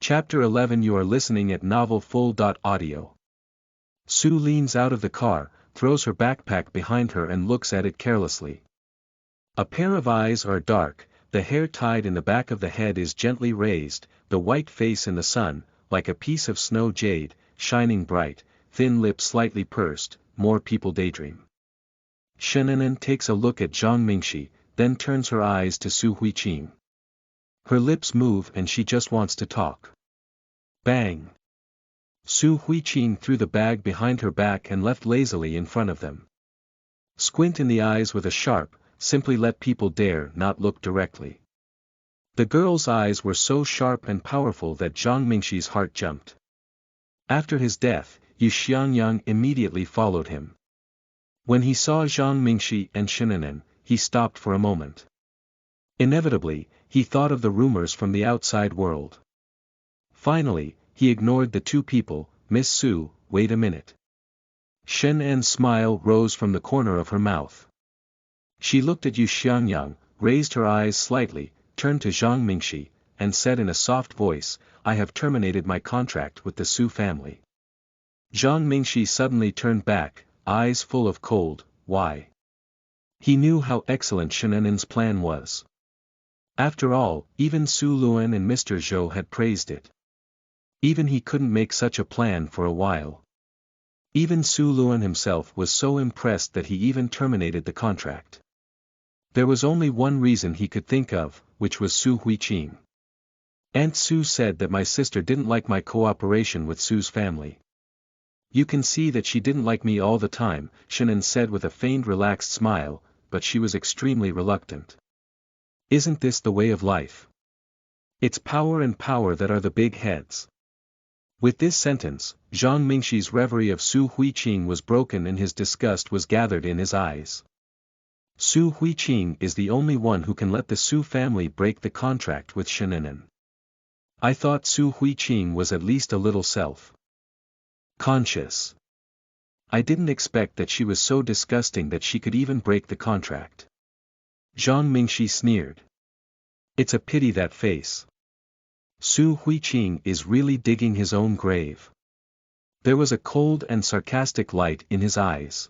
Chapter 11. You are listening at Novel Full. Audio. Sue leans out of the car, throws her backpack behind her and looks at it carelessly. A pair of eyes are dark, the hair tied in the back of the head is gently raised, the white face in the sun, like a piece of snow jade, shining bright, thin lips slightly pursed. More people daydream. Shenanun takes a look at Zhang Mingxi, then turns her eyes to Su Huiqing. Her lips move and she just wants to talk. Bang! Su Huiqing threw the bag behind her back and left lazily in front of them. Squint in the eyes with a sharp, simply let people dare not look directly. The girl's eyes were so sharp and powerful that Zhang Mingxi's heart jumped. After his death, Yu Xiangyang immediately followed him. When he saw Zhang Mingxi and Shenanun, he stopped for a moment. Inevitably, he thought of the rumors from the outside world. Finally, he ignored the two people. Miss Sue, wait a minute. Shenanun's smile rose from the corner of her mouth. She looked at Yu Xiangyang, raised her eyes slightly, turned to Zhang Mingxi, and said in a soft voice, I have terminated my contract with the Su family. Zhang Mingxi suddenly turned back, eyes full of cold, why? He knew how excellent Shenanun's plan was. After all, even Su Luan and Mr. Zhou had praised it. Even he couldn't make such a plan for a while. Even Su Luan himself was so impressed that he even terminated the contract. There was only one reason he could think of, which was Su Huiqing. Aunt Su said that my sister didn't like my cooperation with Su's family. You can see that she didn't like me all the time, Shenanun said with a feigned relaxed smile, but she was extremely reluctant. Isn't this the way of life? It's power and power that are the big heads. With this sentence, Zhang Mingxi's reverie of Su Huiqing was broken and his disgust was gathered in his eyes. Su Huiqing is the only one who can let the Su family break the contract with Shenanun. I thought Su Huiqing was at least a little self-conscious. I didn't expect that she was so disgusting that she could even break the contract. Zhang Mingxi sneered. It's a pity that face. Su Huiqing is really digging his own grave. There was a cold and sarcastic light in his eyes.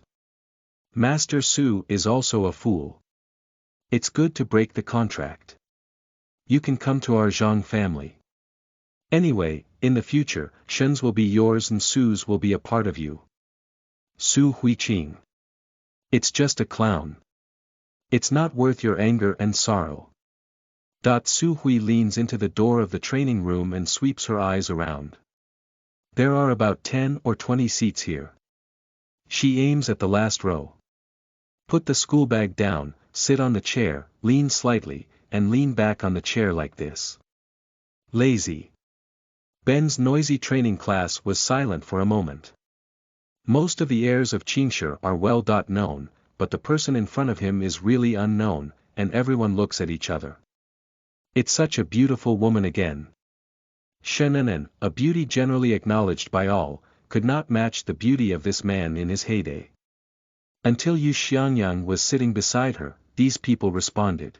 Master Su is also a fool. It's good to break the contract. You can come to our Zhang family. Anyway, in the future, Shen's will be yours and Su's will be a part of you. Su Huiqing. It's just a clown. It's not worth your anger and sorrow. Su Hui leans into the door of the training room and sweeps her eyes around. There are about 10 or 20 seats here. She aims at the last row. Put the school bag down, sit on the chair, lean slightly, and lean back on the chair like this. Lazy. Ben's noisy training class was silent for a moment. Most of the heirs of Qingshi are well known, but the person in front of him is really unknown, and everyone looks at each other. It's such a beautiful woman again. Shenanun, a beauty generally acknowledged by all, could not match the beauty of this man in his heyday. Until Yu Xiangyang was sitting beside her, these people responded.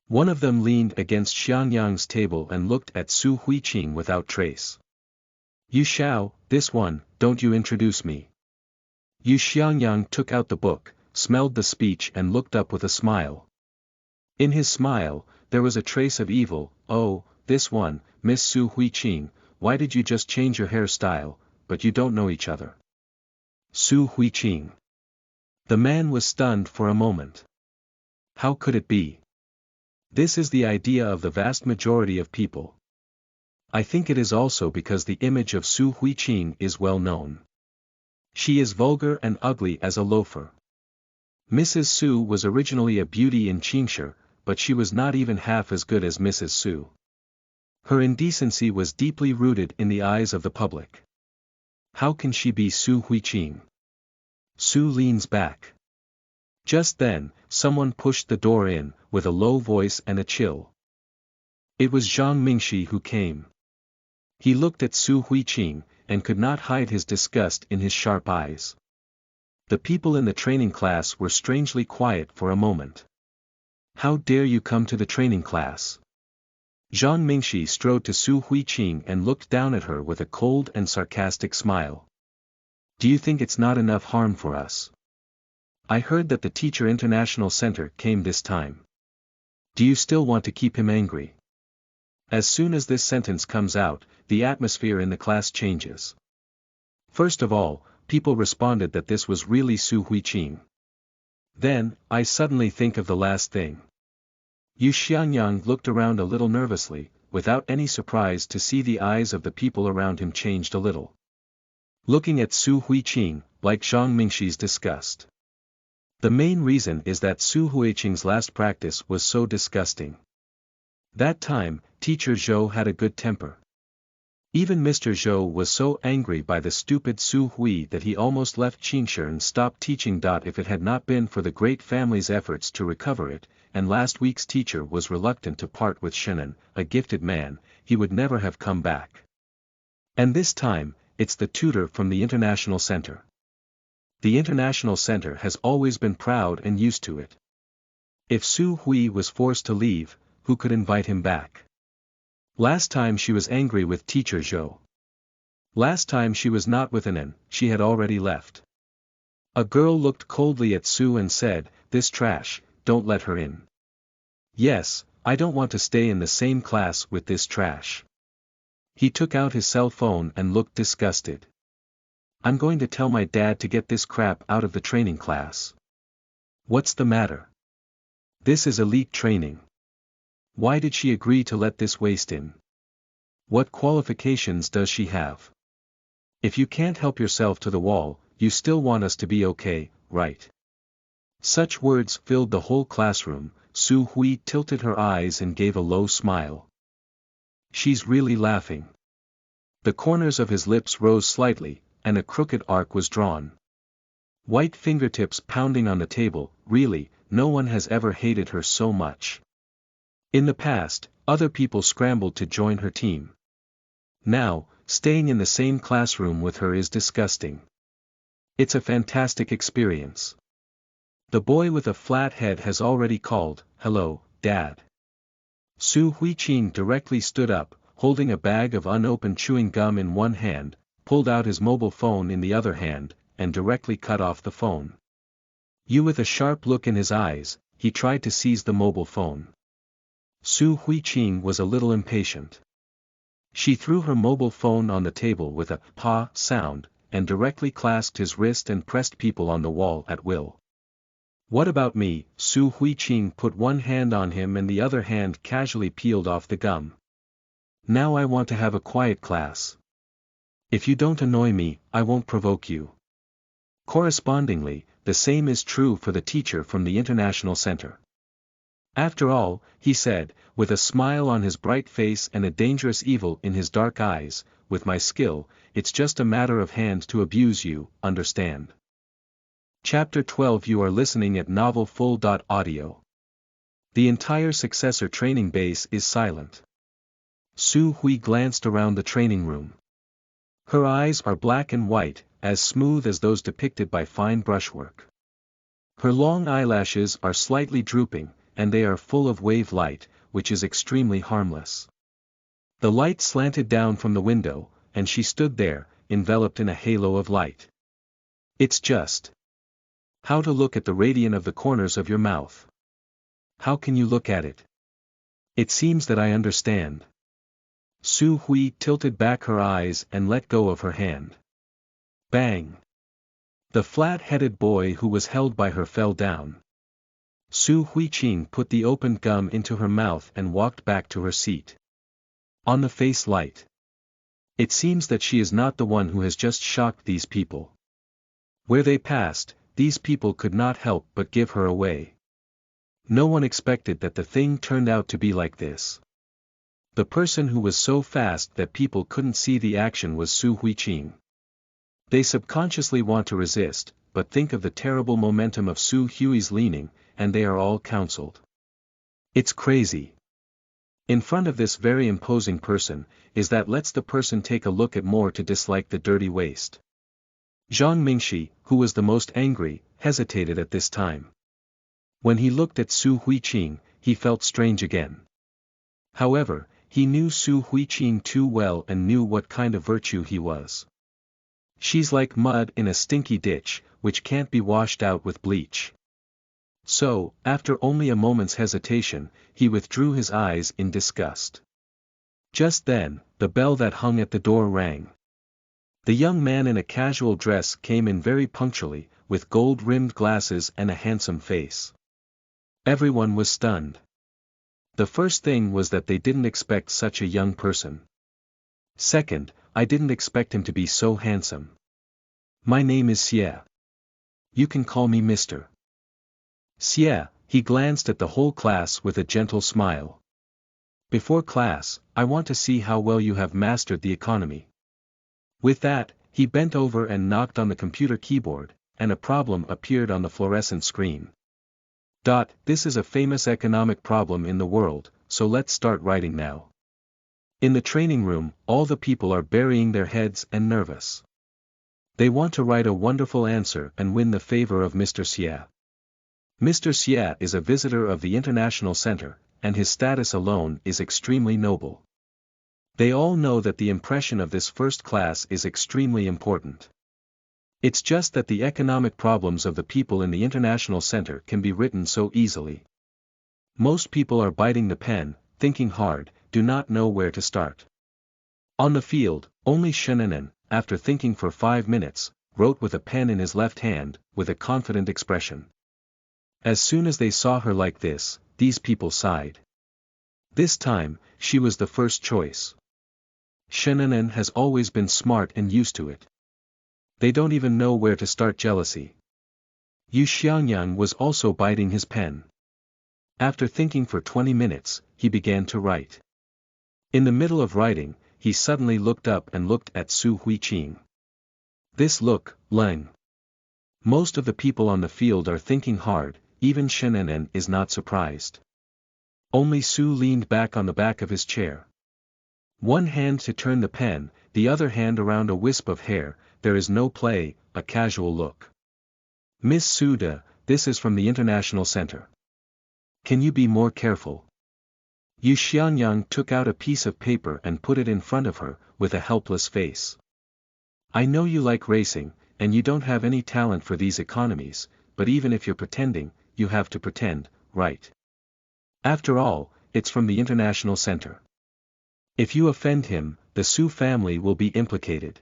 One of them leaned against Xiangyang's table and looked at Su Huiqing without trace. Yu Xiao, this one, don't you introduce me. Yu Xiangyang took out the book, smelled the speech and looked up with a smile. In his smile, there was a trace of evil. Oh, this one, Miss Su Huiqing, why did you just change your hairstyle, but you don't know each other? Su Huiqing. The man was stunned for a moment. How could it be? This is the idea of the vast majority of people. I think it is also because the image of Su Huiqing is well known. She is vulgar and ugly as a loafer. Mrs. Su was originally a beauty in Qingshi, but she was not even half as good as Mrs. Su. Her indecency was deeply rooted in the eyes of the public. How can she be Su Huiqing? Su leans back. Just then, someone pushed the door in, with a low voice and a chill. It was Zhang Mingxi who came. He looked at Su Huiqing, and could not hide his disgust in his sharp eyes. The people in the training class were strangely quiet for a moment. How dare you come to the training class? Zhang Mingxi strode to Su Huiqing and looked down at her with a cold and sarcastic smile. Do you think it's not enough harm for us? I heard that the Teacher International Center came this time. Do you still want to keep him angry? As soon as this sentence comes out, the atmosphere in the class changes. First of all, people responded that this was really Su Huiqing. Then, I suddenly think of the last thing. Yu Xiangyang looked around a little nervously, without any surprise to see the eyes of the people around him changed a little. Looking at Su Huiqing, like Zhang Mingxi's disgust. The main reason is that Su Huiqing's last practice was so disgusting. That time, Teacher Zhou had a good temper. Even Mr. Zhou was so angry by the stupid Su Hui that he almost left Qingshi and stopped teaching. If it had not been for the great family's efforts to recover it, and last week's teacher was reluctant to part with Shenan, a gifted man, he would never have come back. And this time, it's the tutor from the International Center. The International Center has always been proud and used to it. If Su Hui was forced to leave, who could invite him back? Last time she was angry with Teacher Zhou. Last time she was not with Anan, she had already left. A girl looked coldly at Su and said, "This trash, don't let her in." Yes, I don't want to stay in the same class with this trash. He took out his cell phone and looked disgusted. I'm going to tell my dad to get this crap out of the training class. What's the matter? This is elite training. Why did she agree to let this waste in? What qualifications does she have? If you can't help yourself to the wall, you still want us to be okay, right? Such words filled the whole classroom. Su Hui tilted her eyes and gave a low smile. She's really laughing. The corners of his lips rose slightly, and a crooked arc was drawn. White fingertips pounding on the table. Really, no one has ever hated her so much. In the past, other people scrambled to join her team. Now, staying in the same classroom with her is disgusting. It's a fantastic experience. The boy with a flat head has already called, "Hello, Dad." Su Huiqing directly stood up, holding a bag of unopened chewing gum in one hand, pulled out his mobile phone in the other hand, and directly cut off the phone. With a sharp look in his eyes, he tried to seize the mobile phone. Su Huiqing was a little impatient. She threw her mobile phone on the table with a "pa" sound, and directly clasped his wrist and pressed people on the wall at will. What about me? Su Huiqing put one hand on him and the other hand casually peeled off the gum. Now I want to have a quiet class. If you don't annoy me, I won't provoke you. Correspondingly, the same is true for the teacher from the International Center. After all, he said, with a smile on his bright face and a dangerous evil in his dark eyes, with my skill, it's just a matter of hand to abuse you, understand? Chapter 12. You are listening at novelfull.audio. The entire successor training base is silent. Su Hui glanced around the training room. Her eyes are black and white, as smooth as those depicted by fine brushwork. Her long eyelashes are slightly drooping, and they are full of wave light, which is extremely harmless. The light slanted down from the window, and she stood there, enveloped in a halo of light. It's just how to look at the radiant of the corners of your mouth. How can you look at it? It seems that I understand. Su Hui tilted back her eyes and let go of her hand. Bang! The flat-headed boy who was held by her fell down. Su Huiqing put the opened gum into her mouth and walked back to her seat. On the face light. It seems that she is not the one who has just shocked these people. Where they passed, these people could not help but give her away. No one expected that the thing turned out to be like this. The person who was so fast that people couldn't see the action was Su Huiqing. They subconsciously want to resist, but think of the terrible momentum of Su Hui's leaning, and they are all counseled. It's crazy. In front of this very imposing person, is that lets the person take a look at more to dislike the dirty waste. Zhang Mingxi, who was the most angry, hesitated at this time. When he looked at Su Huiqing, he felt strange again. However, he knew Su Huiqing too well and knew what kind of virtue he was. She's like mud in a stinky ditch, which can't be washed out with bleach. So, after only a moment's hesitation, he withdrew his eyes in disgust. Just then, the bell that hung at the door rang. The young man in a casual dress came in very punctually, with gold-rimmed glasses and a handsome face. Everyone was stunned. The first thing was that they didn't expect such a young person. Second, I didn't expect him to be so handsome. My name is Xie. You can call me Mr. Xie. He glanced at the whole class with a gentle smile. Before class, I want to see how well you have mastered the economy. With that, he bent over and knocked on the computer keyboard, and a problem appeared on the fluorescent screen. This is a famous economic problem in the world, so let's start writing now. In the training room, all the people are burying their heads and nervous. They want to write a wonderful answer and win the favor of Mr. Xie. Mr. Xie is a visitor of the International Center, and his status alone is extremely noble. They all know that the impression of this first class is extremely important. It's just that the economic problems of the people in the International Center can be written so easily. Most people are biting the pen, thinking hard, do not know where to start. On the field, only Shenenen, after thinking for 5 minutes, wrote with a pen in his left hand, with a confident expression. As soon as they saw her like this, these people sighed. This time, she was the first choice. Shenenen has always been smart and used to it. They don't even know where to start jealousy. Yu Xiangyang was also biting his pen. After thinking for 20 minutes, he began to write. In the middle of writing, he suddenly looked up and looked at Su Huiqing. This look, Leng. Most of the people on the field are thinking hard, even Shenenen is not surprised. Only Su leaned back on the back of his chair. One hand to turn the pen, the other hand around a wisp of hair, there is no play, a casual look. Miss Suda, this is from the International Center. Can you be more careful? Yu Xianyang took out a piece of paper and put it in front of her, with a helpless face. I know you like racing, and you don't have any talent for these economies, but even if you're pretending, you have to pretend, right? After all, it's from the International Center. If you offend him, the Su family will be implicated.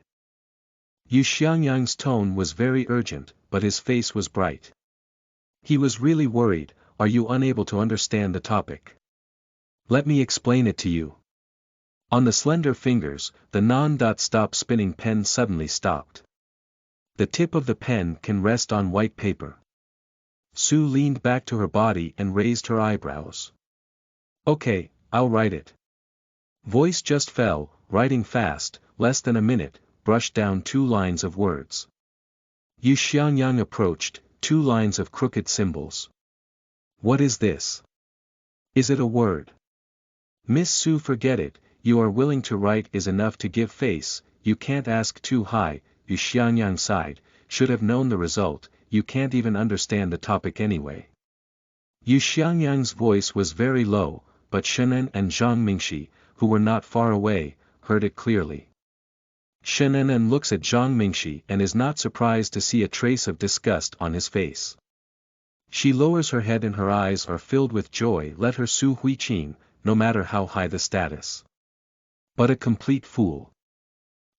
Yu Xiangyang's tone was very urgent, but his face was bright. He was really worried. Are you unable to understand the topic? Let me explain it to you. On the slender fingers, the non-stop spinning pen suddenly stopped. The tip of the pen can rest on white paper. Su leaned back to her body and raised her eyebrows. Okay, I'll write it. Voice just fell, writing fast, less than a minute, brushed down 2 lines of words. Yu Xiangyang approached, 2 lines of crooked symbols. What is this? Is it a word? Miss Su, forget it, you are willing to write is enough to give face, you can't ask too high. Yu Xiangyang sighed, should have known the result, you can't even understand the topic anyway. Yu Xiangyang's voice was very low, but Shenen and Zhang Mingxi, who were not far away, heard it clearly. Shenen looks at Zhang Mingxi and is not surprised to see a trace of disgust on his face. She lowers her head and her eyes are filled with joy. Let her Su Huiqing, no matter how high the status. But a complete fool.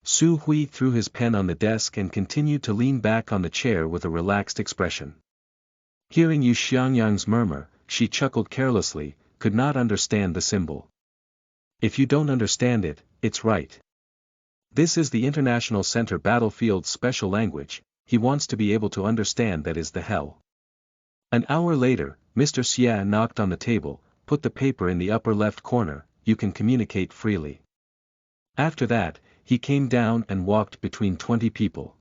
Su Hui threw his pen on the desk and continued to lean back on the chair with a relaxed expression. Hearing Yu Xiangyang's murmur, she chuckled carelessly, could not understand the symbol. If you don't understand it, it's right. This is the International Center Battlefield's special language, he wants to be able to understand that is the hell. An hour later, Mr. Xie knocked on the table, put the paper in the upper left corner, you can communicate freely. After that, he came down and walked between 20 people.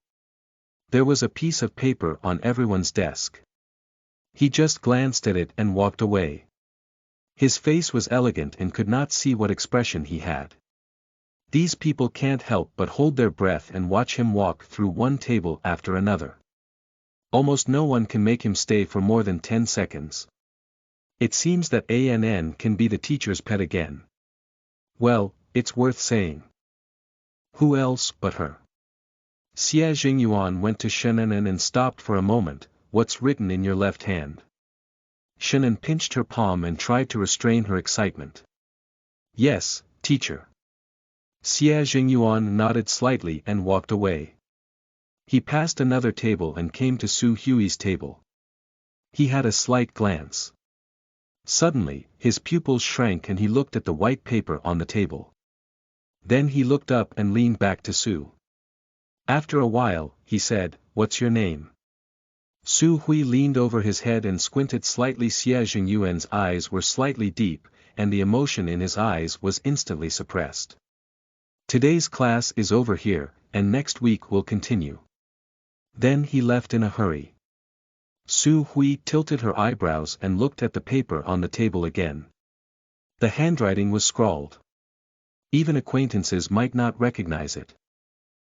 There was a piece of paper on everyone's desk. He just glanced at it and walked away. His face was elegant and could not see what expression he had. These people can't help but hold their breath and watch him walk through one table after another. Almost no one can make him stay for more than 10 seconds. It seems that ANN can be the teacher's pet again. Well, it's worth saying. Who else but her? Xie Jingyuan went to Shenanan and stopped for a moment. What's written in your left hand? Shenan pinched her palm and tried to restrain her excitement. Yes, teacher. Xie Jingyuan nodded slightly and walked away. He passed another table and came to Su Hui's table. He had a slight glance. Suddenly, his pupils shrank and he looked at the white paper on the table. Then he looked up and leaned back to Su. After a while, he said, "What's your name?" Su Hui leaned over his head and squinted slightly. Xie Jingyuan's eyes were slightly deep, and the emotion in his eyes was instantly suppressed. Today's class is over here, and next week will continue. Then he left in a hurry. Su Hui tilted her eyebrows and looked at the paper on the table again. The handwriting was scrawled. Even acquaintances might not recognize it.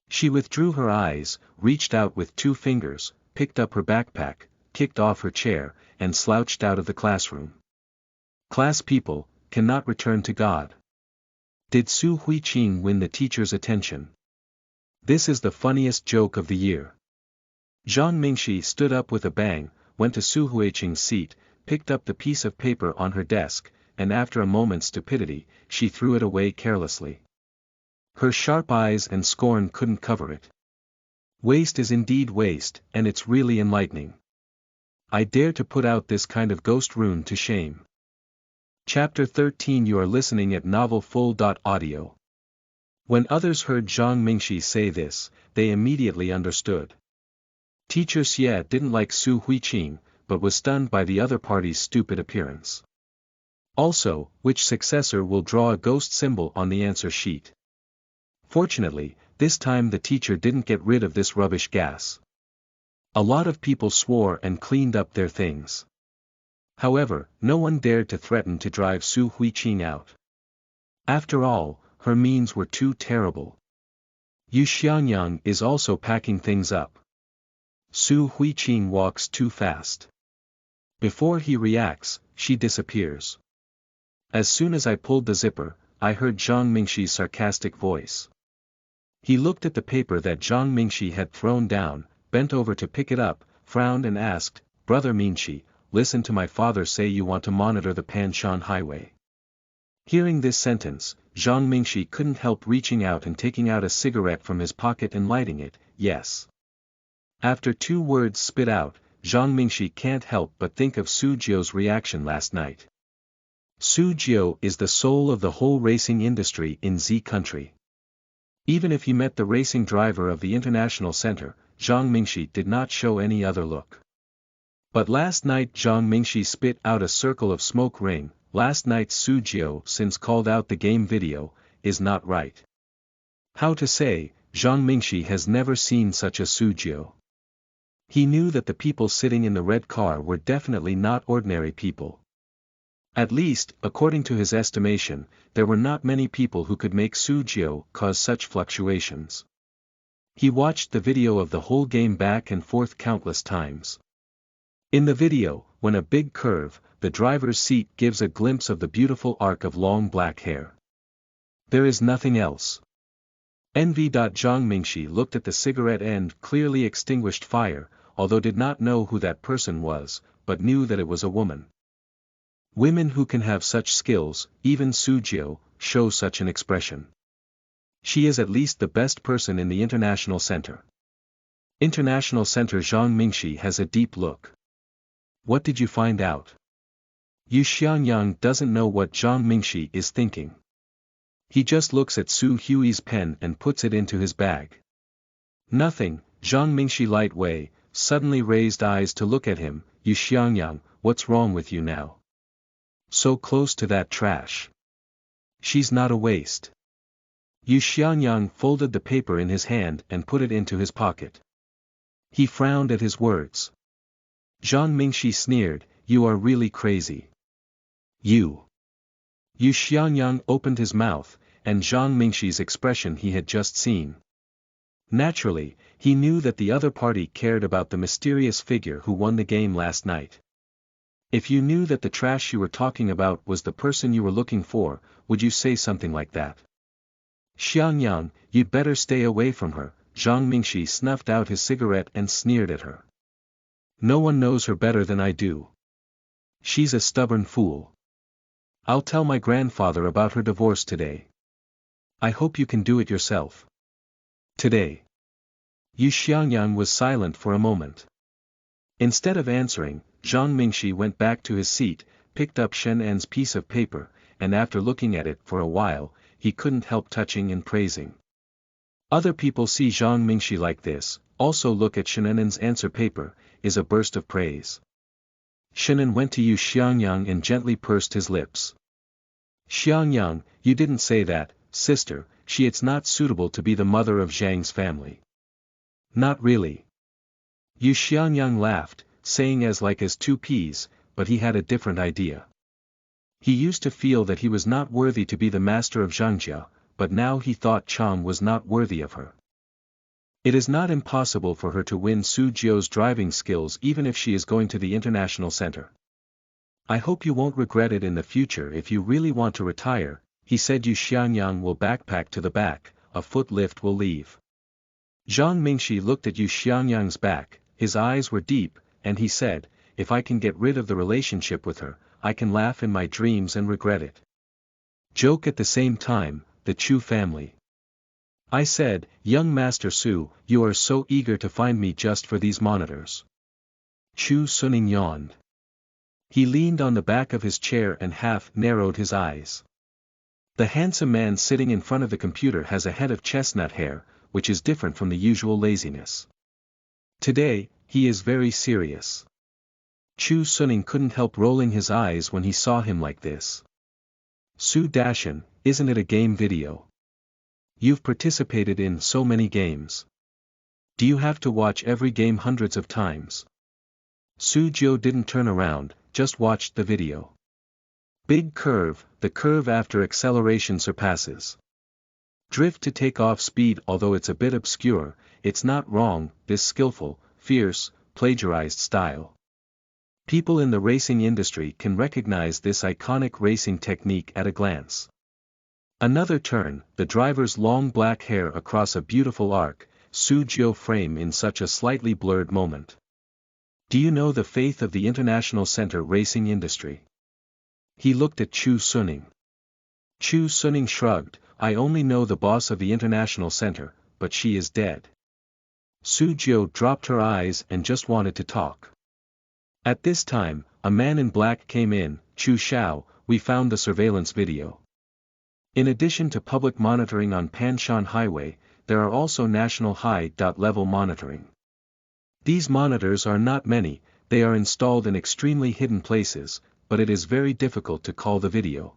She withdrew her eyes, reached out with 2 fingers, picked up her backpack, kicked off her chair, and slouched out of the classroom. Class people, cannot return to God. Did Su Huiqing win the teacher's attention? This is the funniest joke of the year. Zhang Mingxi stood up with a bang, went to Su Huiqing's seat, picked up the piece of paper on her desk, and after a moment's stupidity, she threw it away carelessly. Her sharp eyes and scorn couldn't cover it. Waste is indeed waste, and it's really enlightening. I dare to put out this kind of ghost rune to shame. Chapter 13. You are listening at novelfull.audio. When others heard Zhang Mingxi say this, they immediately understood. Teacher Xie didn't like Su Huiqing, but was stunned by the other party's stupid appearance. Also, which successor will draw a ghost symbol on the answer sheet? Fortunately, this time the teacher didn't get rid of this rubbish gas. A lot of people swore and cleaned up their things. However, no one dared to threaten to drive Su Huiqing out. After all, her means were too terrible. Yu Xianyang is also packing things up. Su Huiqing walks too fast. Before he reacts, she disappears. As soon as I pulled the zipper, I heard Zhang Mingxi's sarcastic voice. He looked at the paper that Zhang Mingxi had thrown down, bent over to pick it up, frowned and asked, "Brother Mingxi, listen to my father say you want to monitor the Panshan Highway." Hearing this sentence, Zhang Mingxi couldn't help reaching out and taking out a cigarette from his pocket and lighting it. Yes. After 2 words spit out, Zhang Mingxi can't help but think of Su Jiu's reaction last night. Su Jiu is the soul of the whole racing industry in Z country. Even if he met the racing driver of the International Center, Zhang Mingxi did not show any other look. But last night Zhang Mingxi spit out a circle of smoke ring. Last night's Su Jiu since called out the game video, is not right. How to say, Zhang Mingxi has never seen such a Su Jiu. He knew that the people sitting in the red car were definitely not ordinary people. At least, according to his estimation, there were not many people who could make Su Jiu cause such fluctuations. He watched the video of the whole game back and forth countless times. In the video, when a big curve, the driver's seat gives a glimpse of the beautiful arc of long black hair. There is nothing else. Envy. Zhang Mingxi looked at the cigarette end clearly extinguished fire, although did not know who that person was, but knew that it was a woman. Women who can have such skills, even Su Jiu, show such an expression. She is at least the best person in the International Center. International Center. Zhang Mingxi has a deep look. What did you find out? Yu Xianyang doesn't know what Zhang Mingxi is thinking. He just looks at Su Hui's pen and puts it into his bag. Nothing. Zhang Mingxi light way, suddenly raised eyes to look at him. Yu Xianyang, what's wrong with you now? So close to that trash. She's not a waste. Yu Xianyang folded the paper in his hand and put it into his pocket. He frowned at his words. Zhang Mingxi sneered, you are really crazy. You. Yu Xianyang opened his mouth, and Zhang Mingxi's expression he had just seen. Naturally, he knew that the other party cared about the mysterious figure who won the game last night. If you knew that the trash you were talking about was the person you were looking for, would you say something like that? Xiangyang, you'd better stay away from her. Zhang Mingxi snuffed out his cigarette and sneered at her. No one knows her better than I do. She's a stubborn fool. I'll tell my grandfather about her divorce today. I hope you can do it yourself. Today. Yu Xiangyang was silent for a moment. Instead of answering, Zhang Mingxi went back to his seat, picked up Shen En's piece of paper, and after looking at it for a while, he couldn't help touching and praising. Other people see Zhang Mingxi like this, also look at Shen En's answer paper, is a burst of praise. Shen En went to Yu Xiangyang and gently pursed his lips. Xiangyang, you didn't say that, sister, it's not suitable to be the mother of Zhang's family. Not really. Yu Xiangyang laughed, saying as like as two peas, but he had a different idea. He used to feel that he was not worthy to be the master of Zhangjia, but now he thought Chang was not worthy of her. It is not impossible for her to win Su Jiao's driving skills even if she is going to the international center. I hope you won't regret it in the future if you really want to retire, he said. Yu Xiangyang will backpack to the back, a foot lift will leave. Zhang Mingxi looked at Yu Xiangyang's back, his eyes were deep, and he said, if I can get rid of the relationship with her, I can laugh in my dreams and regret it. Joke at the same time, the Chu family. I said, young Master Su, you are so eager to find me just for these monitors. Chu Suning yawned. He leaned on the back of his chair and half-narrowed his eyes. The handsome man sitting in front of the computer has a head of chestnut hair, which is different from the usual laziness. Today, he is very serious. Chu Suning couldn't help rolling his eyes when he saw him like this. Su Dashan, isn't it a game video? You've participated in so many games. Do you have to watch every game hundreds of times? Su Jiao didn't turn around, just watched the video. Big curve, the curve after acceleration surpasses. Drift to take off speed. Although it's a bit obscure, it's not wrong, this skillful, fierce, plagiarized style. People in the racing industry can recognize this iconic racing technique at a glance. Another turn, the driver's long black hair across a beautiful arc, Su Jiao frame in such a slightly blurred moment. Do you know the faith of the International Center racing industry? He looked at Chu Suning. Chu Suning shrugged, I only know the boss of the International Center, but she is dead. Su Jiao dropped her eyes and just wanted to talk. At this time, a man in black came in. Chu Xiao, we found the surveillance video. In addition to public monitoring on Panshan Highway, there are also national high-level monitoring. These monitors are not many, they are installed in extremely hidden places, but it is very difficult to call the video.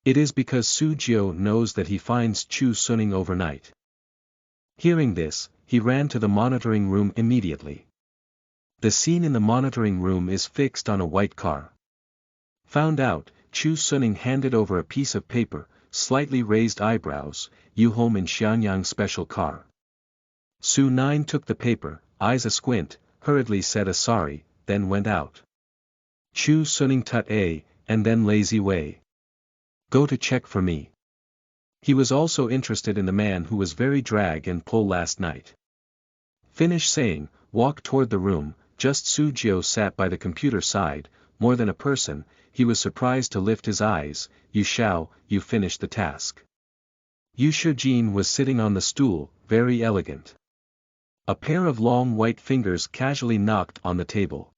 It is because Su Jiao knows that he finds Chu Suning overnight. Hearing this, he ran to the monitoring room immediately. The scene in the monitoring room is fixed on a white car. Found out, Chu Suning handed over a piece of paper, slightly raised eyebrows, you home in Xianyang special car. Su Nine took the paper, eyes a squint, hurriedly said a sorry, then went out. Chu Suning tut a, and then lazy way. Go to check for me. He was also interested in the man who was very drag and pull last night. Finish saying, walk toward the room, just Su Jiao sat by the computer side, more than a person, he was surprised to lift his eyes, Yu Xiao, you finished the task. Yu Shijin was sitting on the stool, very elegant. A pair of long white fingers casually knocked on the table.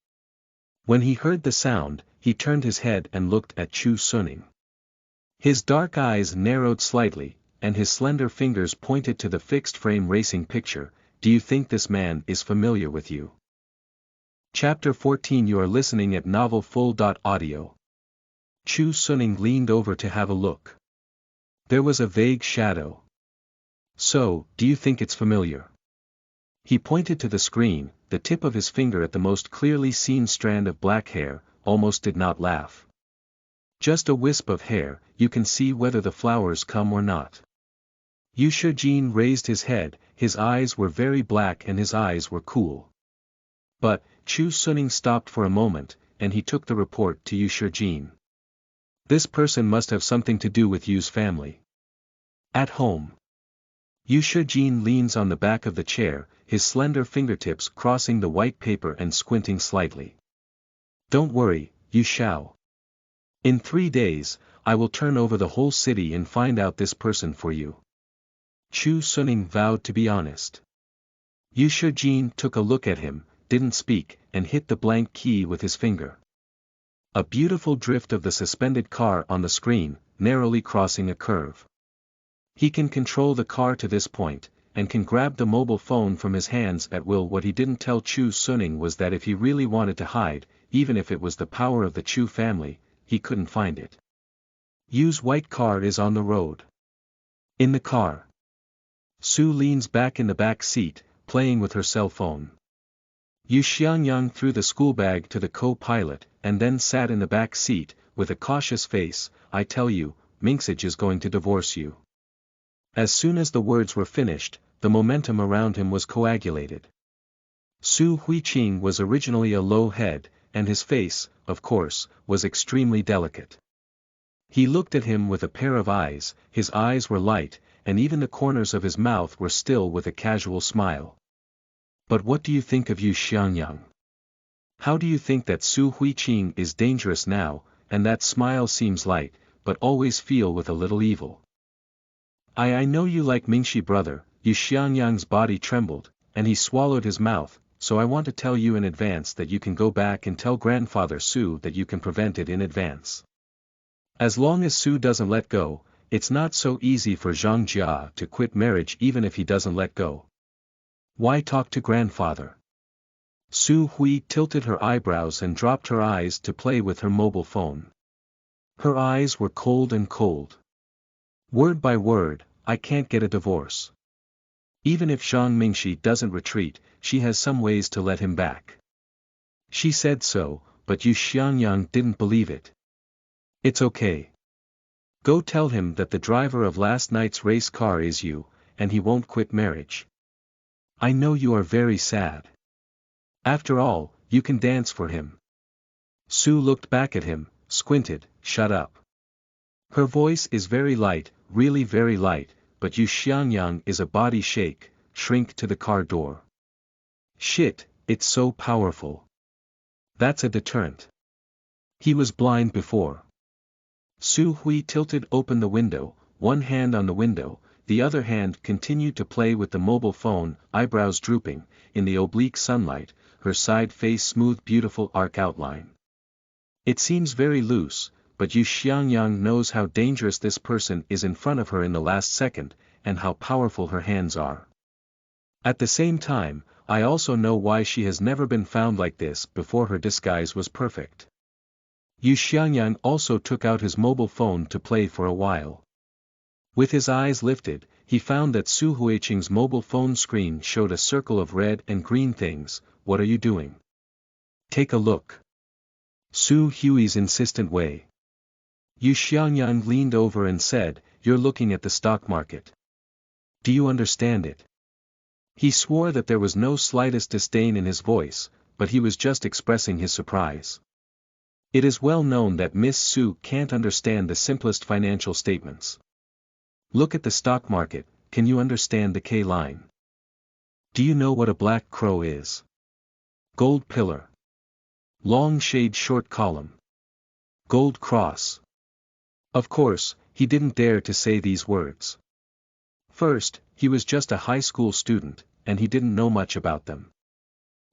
When he heard the sound, he turned his head and looked at Chu Suning. His dark eyes narrowed slightly, and his slender fingers pointed to the fixed-frame racing picture. Do you think this man is familiar with you? Chapter 14. You are listening at novelfull.audio. Chu Suning leaned over to have a look. There was a vague shadow. So, do you think it's familiar? He pointed to the screen, the tip of his finger at the most clearly seen strand of black hair, almost did not laugh. Just a wisp of hair, you can see whether the flowers come or not. Yu Shijin raised his head, his eyes were very black and his eyes were cool. But, Chu Suning stopped for a moment, and he took the report to Yu Shijin. This person must have something to do with Yu's family. At home. Yu Shijin leans on the back of the chair, his slender fingertips crossing the white paper and squinting slightly. Don't worry, Yu Xiao. In 3 days, I will turn over the whole city and find out this person for you. Chu Suning vowed to be honest. Yu Shijin took a look at him, didn't speak, and hit the blank key with his finger. A beautiful drift of the suspended car on the screen, narrowly crossing a curve. He can control the car to this point, and can grab the mobile phone from his hands at will. What he didn't tell Chu Suning was that if he really wanted to hide, even if it was the power of the Chu family, he couldn't find it. Yu's white car is on the road. In the car, Su leans back in the back seat, playing with her cell phone. Yu Xiangyang threw the school bag to the co-pilot, and then sat in the back seat, with a cautious face. I tell you, Minxage is going to divorce you. As soon as the words were finished, the momentum around him was coagulated. Su Huiqing was originally a low head, and his face, of course, was extremely delicate. He looked at him with a pair of eyes, his eyes were light, and even the corners of his mouth were still with a casual smile. But what do you think of Yu Xiangyang? How do you think that Su Huiqing is dangerous now, and that smile seems light, but always feel with a little evil? I know you like Mingxi brother. Yu Xiangyang's body trembled, and he swallowed his mouth, so I want to tell you in advance that you can go back and tell grandfather Su that you can prevent it in advance. As long as Su doesn't let go, it's not so easy for Zhang Jia to quit marriage even if he doesn't let go. Why talk to grandfather? Su Hui tilted her eyebrows and dropped her eyes to play with her mobile phone. Her eyes were cold and cold. Word by word, I can't get a divorce. Even if Zhang Mingxi doesn't retreat, she has some ways to let him back. She said so, but Yu Xiangyang didn't believe it. It's okay. Go tell him that the driver of last night's race car is you, and he won't quit marriage. I know you are very sad. After all, you can dance for him. Su looked back at him, squinted. Shut up. Her voice is very light, really very light, but Yu Xiangyang is a body shake, shrink to the car door. Shit, it's so powerful. That's a deterrent. He was blind before. Su Hui tilted open the window, one hand on the window, the other hand continued to play with the mobile phone, eyebrows drooping, in the oblique sunlight, her side face smooth beautiful arc outline. It seems very loose, but Yu Xiangyang knows how dangerous this person is in front of her in the last second, and how powerful her hands are. At the same time, I also know why she has never been found like this before. Her disguise was perfect. Yu Xiangyang also took out his mobile phone to play for a while. With his eyes lifted, he found that Su Huiqing's mobile phone screen showed a circle of red and green things. What are you doing? Take a look. Su Hui's insistent way. Yu Xiangyang leaned over and said, You're looking at the stock market. Do you understand it? He swore that there was no slightest disdain in his voice, but he was just expressing his surprise. It is well known that Miss Su can't understand the simplest financial statements. Look at the stock market. Can you understand the K line? Do you know what a black crow is? Gold pillar. Long shade short column. Gold cross. Of course, he didn't dare to say these words. First, he was just a high school student, and he didn't know much about them.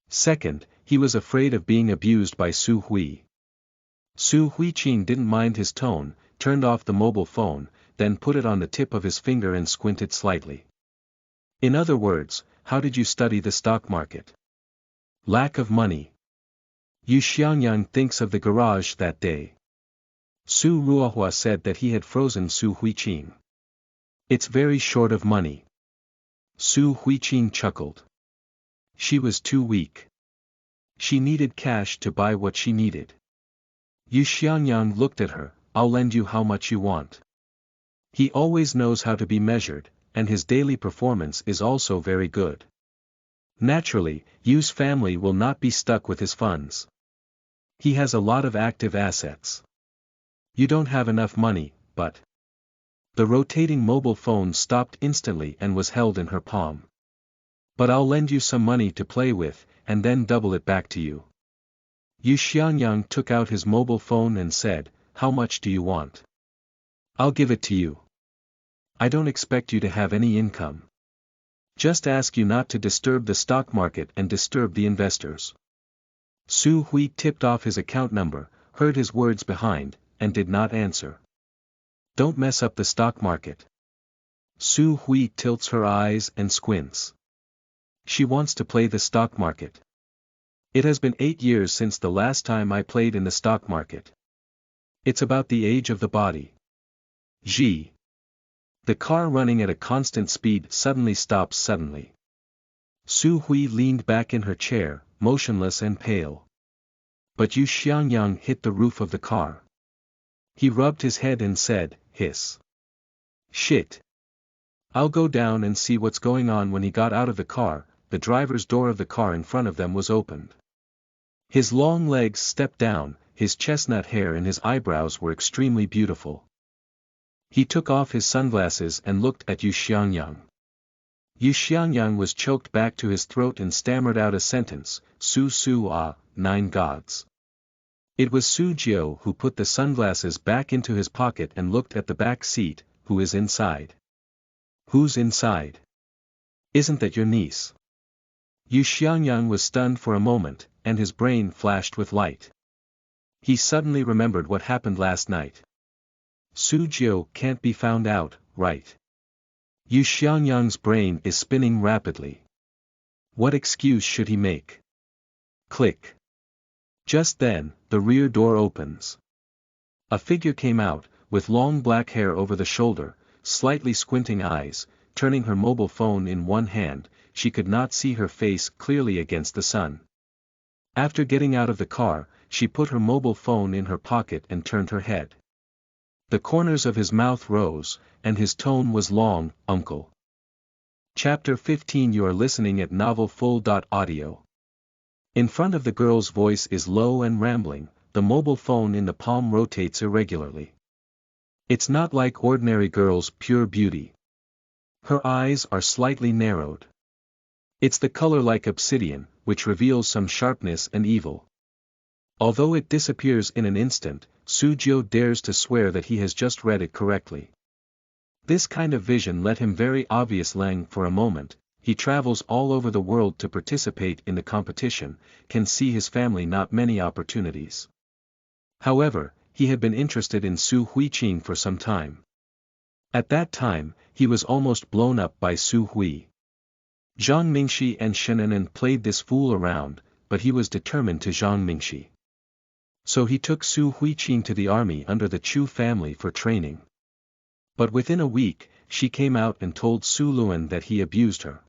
Second, he was afraid of being abused by Su Hui. Su Huiqing didn't mind his tone, turned off the mobile phone, then put it on the tip of his finger and squinted slightly. In other words, how did you study the stock market? Lack of money. Yu Xiangyang thinks of the garage that day. Su Ruohua said that he had frozen Su Huiqing. It's very short of money. Su Huiqing chuckled. She was too weak. She needed cash to buy what she needed. Yu Xiangyang looked at her. I'll lend you how much you want. He always knows how to be measured, and his daily performance is also very good. Naturally, Yu's family will not be stuck with his funds. He has a lot of active assets. You don't have enough money, but... The rotating mobile phone stopped instantly and was held in her palm. But I'll lend you some money to play with, and then double it back to you. Yu Xiangyang took out his mobile phone and said, "How much do you want? I'll give it to you. I don't expect you to have any income. Just ask you not to disturb the stock market and disturb the investors." Su Hui tipped off his account number, heard his words behind, and did not answer. "Don't mess up the stock market." Su Hui tilts her eyes and squints. She wants to play the stock market. It has been 8 years since the last time I played in the stock market. It's about the age of the body. Gee. The car running at a constant speed suddenly stops suddenly. Su Hui leaned back in her chair, motionless and pale. But Yu Xiangyang hit the roof of the car. He rubbed his head and said, "Hiss. Shit. I'll go down and see what's going on." When he got out of the car, the driver's door of the car in front of them was opened. His long legs stepped down, his chestnut hair and his eyebrows were extremely beautiful. He took off his sunglasses and looked at Yu Xiangyang. Yu Xiangyang was choked back to his throat and stammered out a sentence, "Su, 9 gods." It was Su Jiao who put the sunglasses back into his pocket and looked at the back seat. "Who is inside?" "Who's inside? Isn't that your niece?" Yu Xiangyang was stunned for a moment, and his brain flashed with light. He suddenly remembered what happened last night. Su Jiao can't be found out, right? Yu Xiangyang's brain is spinning rapidly. What excuse should he make? Click. Just then, the rear door opens. A figure came out, with long black hair over the shoulder, slightly squinting eyes, turning her mobile phone in one hand. She could not see her face clearly against the sun. After getting out of the car, she put her mobile phone in her pocket and turned her head. The corners of his mouth rose, and his tone was long, "Uncle." Chapter 15. You are listening at novelfull.audio. In front of the girl's voice is low and rambling, the mobile phone in the palm rotates irregularly. It's not like ordinary girls' pure beauty. Her eyes are slightly narrowed. It's the color like obsidian, which reveals some sharpness and evil. Although it disappears in an instant, Su Jiao dares to swear that he has just read it correctly. This kind of vision let him very obvious Lang for a moment. He travels all over the world to participate in the competition, can see his family not many opportunities. However, he had been interested in Su Huiqing for some time. At that time, he was almost blown up by Su Hui. Zhang Mingxi and Shenanan played this fool around, but he was determined to Zhang Mingxi. So he took Su Huiqing to the army under the Chu family for training. But within a week, she came out and told Su Luan that he abused her.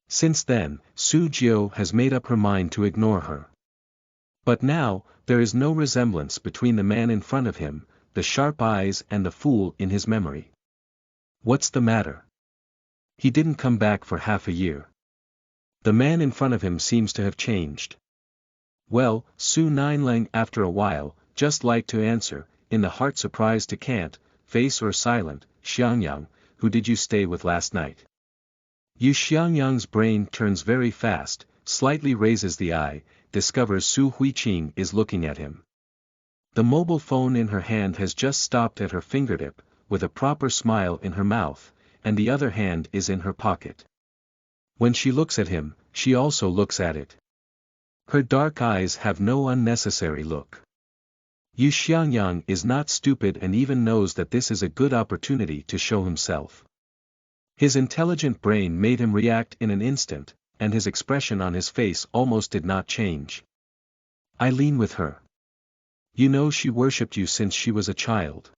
Since then, Su Jiao has made up her mind to ignore her. But now, there is no resemblance between the man in front of him, the sharp eyes and the fool in his memory. What's the matter? He didn't come back for half a year. The man in front of him seems to have changed. Well, Su Ninelang after a while, just like to answer, in the heart surprised to can't, face or silent, "Xiangyang, who did you stay with last night?" Yu Xiangyang's brain turns very fast, slightly raises the eye, discovers Su Huiqing is looking at him. The mobile phone in her hand has just stopped at her fingertip, with a proper smile in her mouth, and the other hand is in her pocket. When she looks at him, she also looks at it. Her dark eyes have no unnecessary look. Yu Xiangyang is not stupid and even knows that this is a good opportunity to show himself. His intelligent brain made him react in an instant, and his expression on his face almost did not change. "I lean with her. You know she worshipped you since she was a child.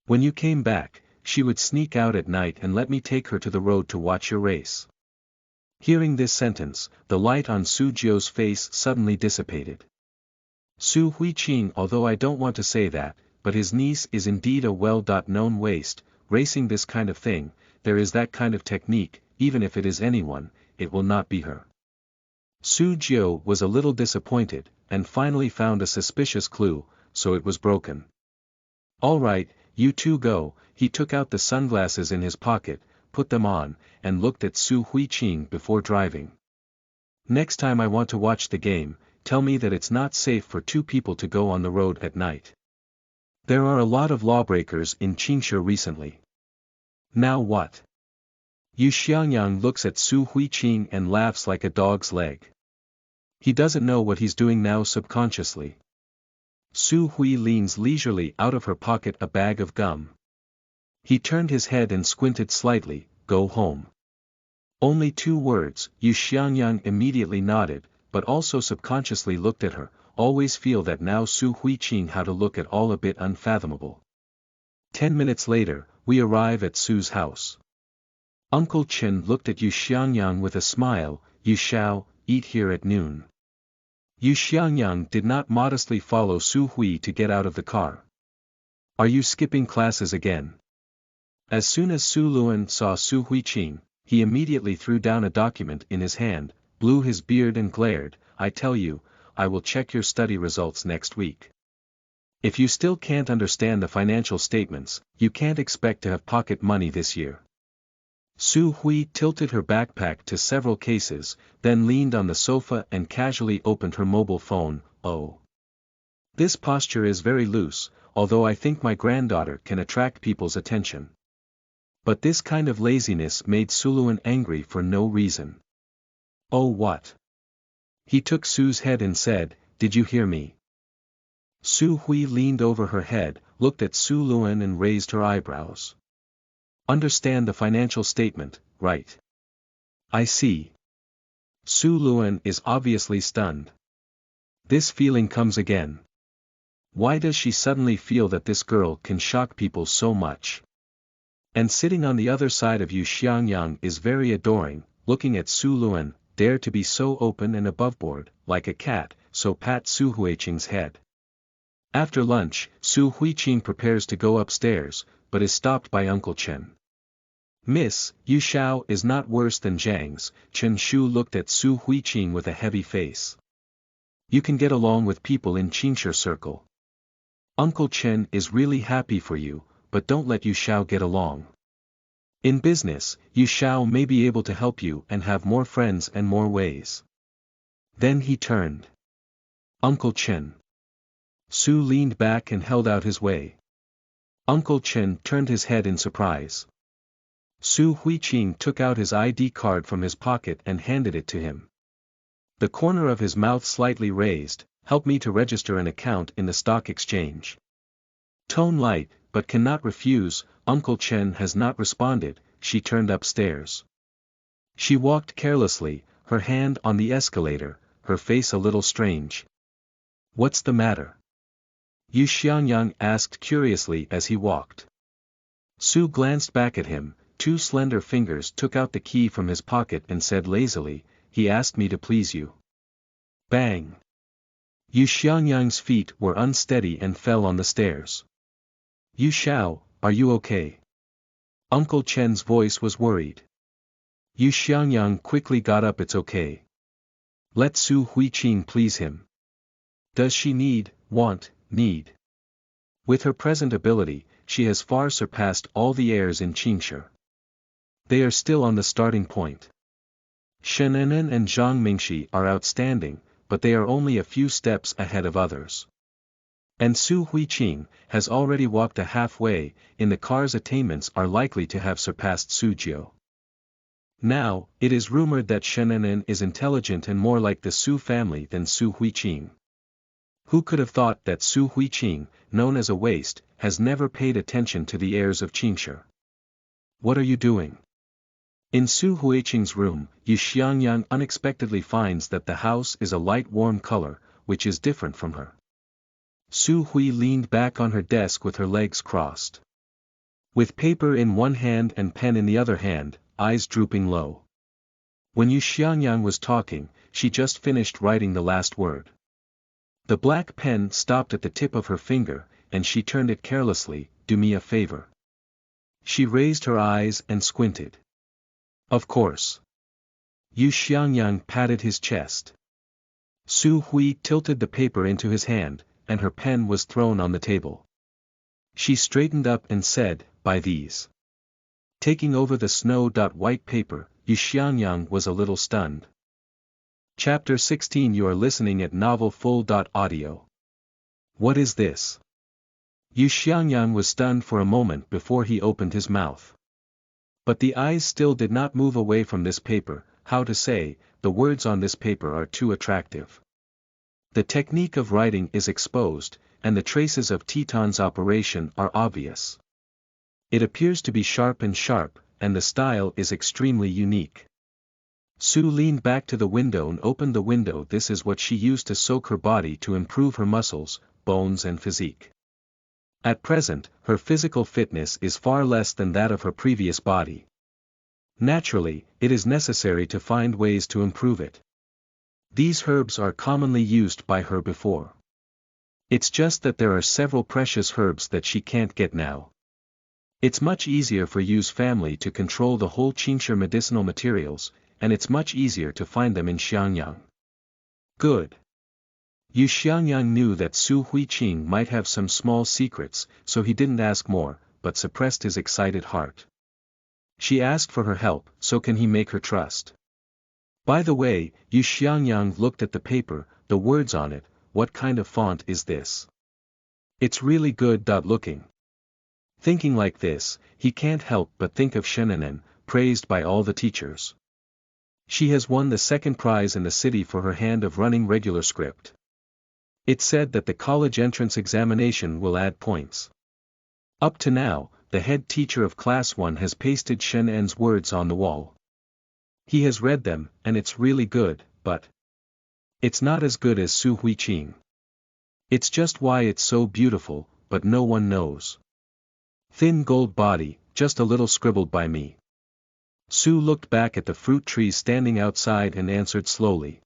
When you came back, she would sneak out at night and let me take her to the road to watch your race." Hearing this sentence, the light on Su Jiao's face suddenly dissipated. Su Huiqing, although I don't want to say that, but his niece is indeed a well-known waste, racing this kind of thing, there is that kind of technique, even if it is anyone, it will not be her. Su Jiao was a little disappointed, and finally found a suspicious clue, so it was broken. "All right, you two go." He took out the sunglasses in his pocket, put them on, and looked at Su Huiqing before driving. "Next time I want to watch the game, tell me that it's not safe for two people to go on the road at night. There are a lot of lawbreakers in Qingshi recently." "Now what?" Yu Xiangyang looks at Su Huiqing and laughs like a dog's leg. He doesn't know what he's doing now subconsciously. Su Hui leans leisurely out of her pocket a bag of gum. He turned his head and squinted slightly. "Go home." Only 2 words. Yu Xiangyang immediately nodded, but also subconsciously looked at her, always feel that now Su Huiqing how to look at all a bit unfathomable. 10 minutes later, we arrive at Su's house. Uncle Chen looked at Yu Xiangyang with a smile. "You shall eat here at noon." Yu Xiangyang did not modestly follow Su Hui to get out of the car. "Are you skipping classes again?" As soon as Su Luan saw Su Huiqing, he immediately threw down a document in his hand, blew his beard and glared. "I tell you, I will check your study results next week. If you still can't understand the financial statements, you can't expect to have pocket money this year." Su Hui tilted her backpack to several cases, then leaned on the sofa and casually opened her mobile phone. "Oh. This posture is very loose, although I think my granddaughter can attract people's attention." But this kind of laziness made Suluan angry for no reason. "Oh what?" He took Su's head and said, "Did you hear me?" Su Hui leaned over her head, looked at Su Luan and raised her eyebrows. "Understand the financial statement, right?" "I see." Su Luan is obviously stunned. This feeling comes again. Why does she suddenly feel that this girl can shock people so much? And sitting on the other side of Yu Xiangyang is very adoring, looking at Su Luan, dare to be so open and aboveboard, like a cat, so pat Su Huiqing's head. After lunch, Su Huiqing prepares to go upstairs, but is stopped by Uncle Chen. "Miss, Yu Xiao is not worse than Zhang's." Chen Shu looked at Su Huiqing with a heavy face. "You can get along with people in Qingshi circle. Uncle Chen is really happy for you, but don't let Yu Xiao get along. In business, Yu Xiao may be able to help you and have more friends and more ways." Then he turned. "Uncle Chen." Su leaned back and held out his way. Uncle Chen turned his head in surprise. Su Huiqing took out his ID card from his pocket and handed it to him. The corner of his mouth slightly raised. "Help me to register an account in the stock exchange." Tone light, but cannot refuse. Uncle Chen has not responded. She turned upstairs. She walked carelessly, her hand on the escalator, her face a little strange. "What's the matter?" Yu Xiangyang asked curiously as he walked. Su glanced back at him, 2 slender fingers took out the key from his pocket and said lazily, "He asked me to please you." Bang! Yu Xiangyang's feet were unsteady and fell on the stairs. "Yu Xiao, are you okay?" Uncle Chen's voice was worried. Yu Xiangyang quickly got up. "It's okay. Let Su Huiqing please him. Does she need? With her present ability, she has far surpassed all the heirs in Qingshi. They are still on the starting point. Shenenen and Zhang Mingxi are outstanding, but they are only a few steps ahead of others. And Su Huiqing has already walked a halfway. In the car's attainments are likely to have surpassed Su Jiu. Now, it is rumored that Shenenen is intelligent and more like the Su family than Su Huiqing. Who could have thought that Su Huiqing, known as a waste, has never paid attention to the heirs of Qingshi? "What are you doing?" In Su Huiqing's room, Yu Xiangyang unexpectedly finds that the house is a light warm color, which is different from her. Su Hui leaned back on her desk with her legs crossed. With paper in one hand and pen in the other hand, eyes drooping low. When Yu Xiangyang was talking, she just finished writing the last word. The black pen stopped at the tip of her finger, and she turned it carelessly. "Do me a favor." She raised her eyes and squinted. "Of course." Yu Xiangyang patted his chest. Su Hui tilted the paper into his hand, and her pen was thrown on the table. She straightened up and said, "By these." Taking over the snow-white paper, Yu Xiangyang was a little stunned. Chapter 16. You are listening at novelfull.audio. What is this? Yu Xiangyang was stunned for a moment before he opened his mouth. But the eyes still did not move away from this paper. How to say, the words on this paper are too attractive. The technique of writing is exposed, and the traces of Teton's operation are obvious. It appears to be sharp, and the style is extremely unique. Su leaned back to the window and opened the window. This is what she used to soak her body to improve her muscles, bones and physique. At present, her physical fitness is far less than that of her previous body. Naturally, it is necessary to find ways to improve it. These herbs are commonly used by her before. It's just that there are several precious herbs that she can't get now. It's much easier for Yu's family to control the whole Qingshi medicinal materials, and it's much easier to find them in Xiangyang. Good. Yu Xiangyang knew that Su Huiqing might have some small secrets, so he didn't ask more, but suppressed his excited heart. She asked for her help, so can he make her trust? By the way, Yu Xiangyang looked at the paper, the words on it. What kind of font is this? It's really good looking. Thinking like this, he can't help but think of Shenenen, praised by all the teachers. She has won the second prize in the city for her hand of running regular script. It's said that the college entrance examination will add points. Up to now, the head teacher of class 1 has pasted Shenen's words on the wall. He has read them, and it's really good, but it's not as good as Su Huiqing. It's just why it's so beautiful, but no one knows. Thin gold body, just a little scribbled by me. Su looked back at the fruit trees standing outside and answered slowly.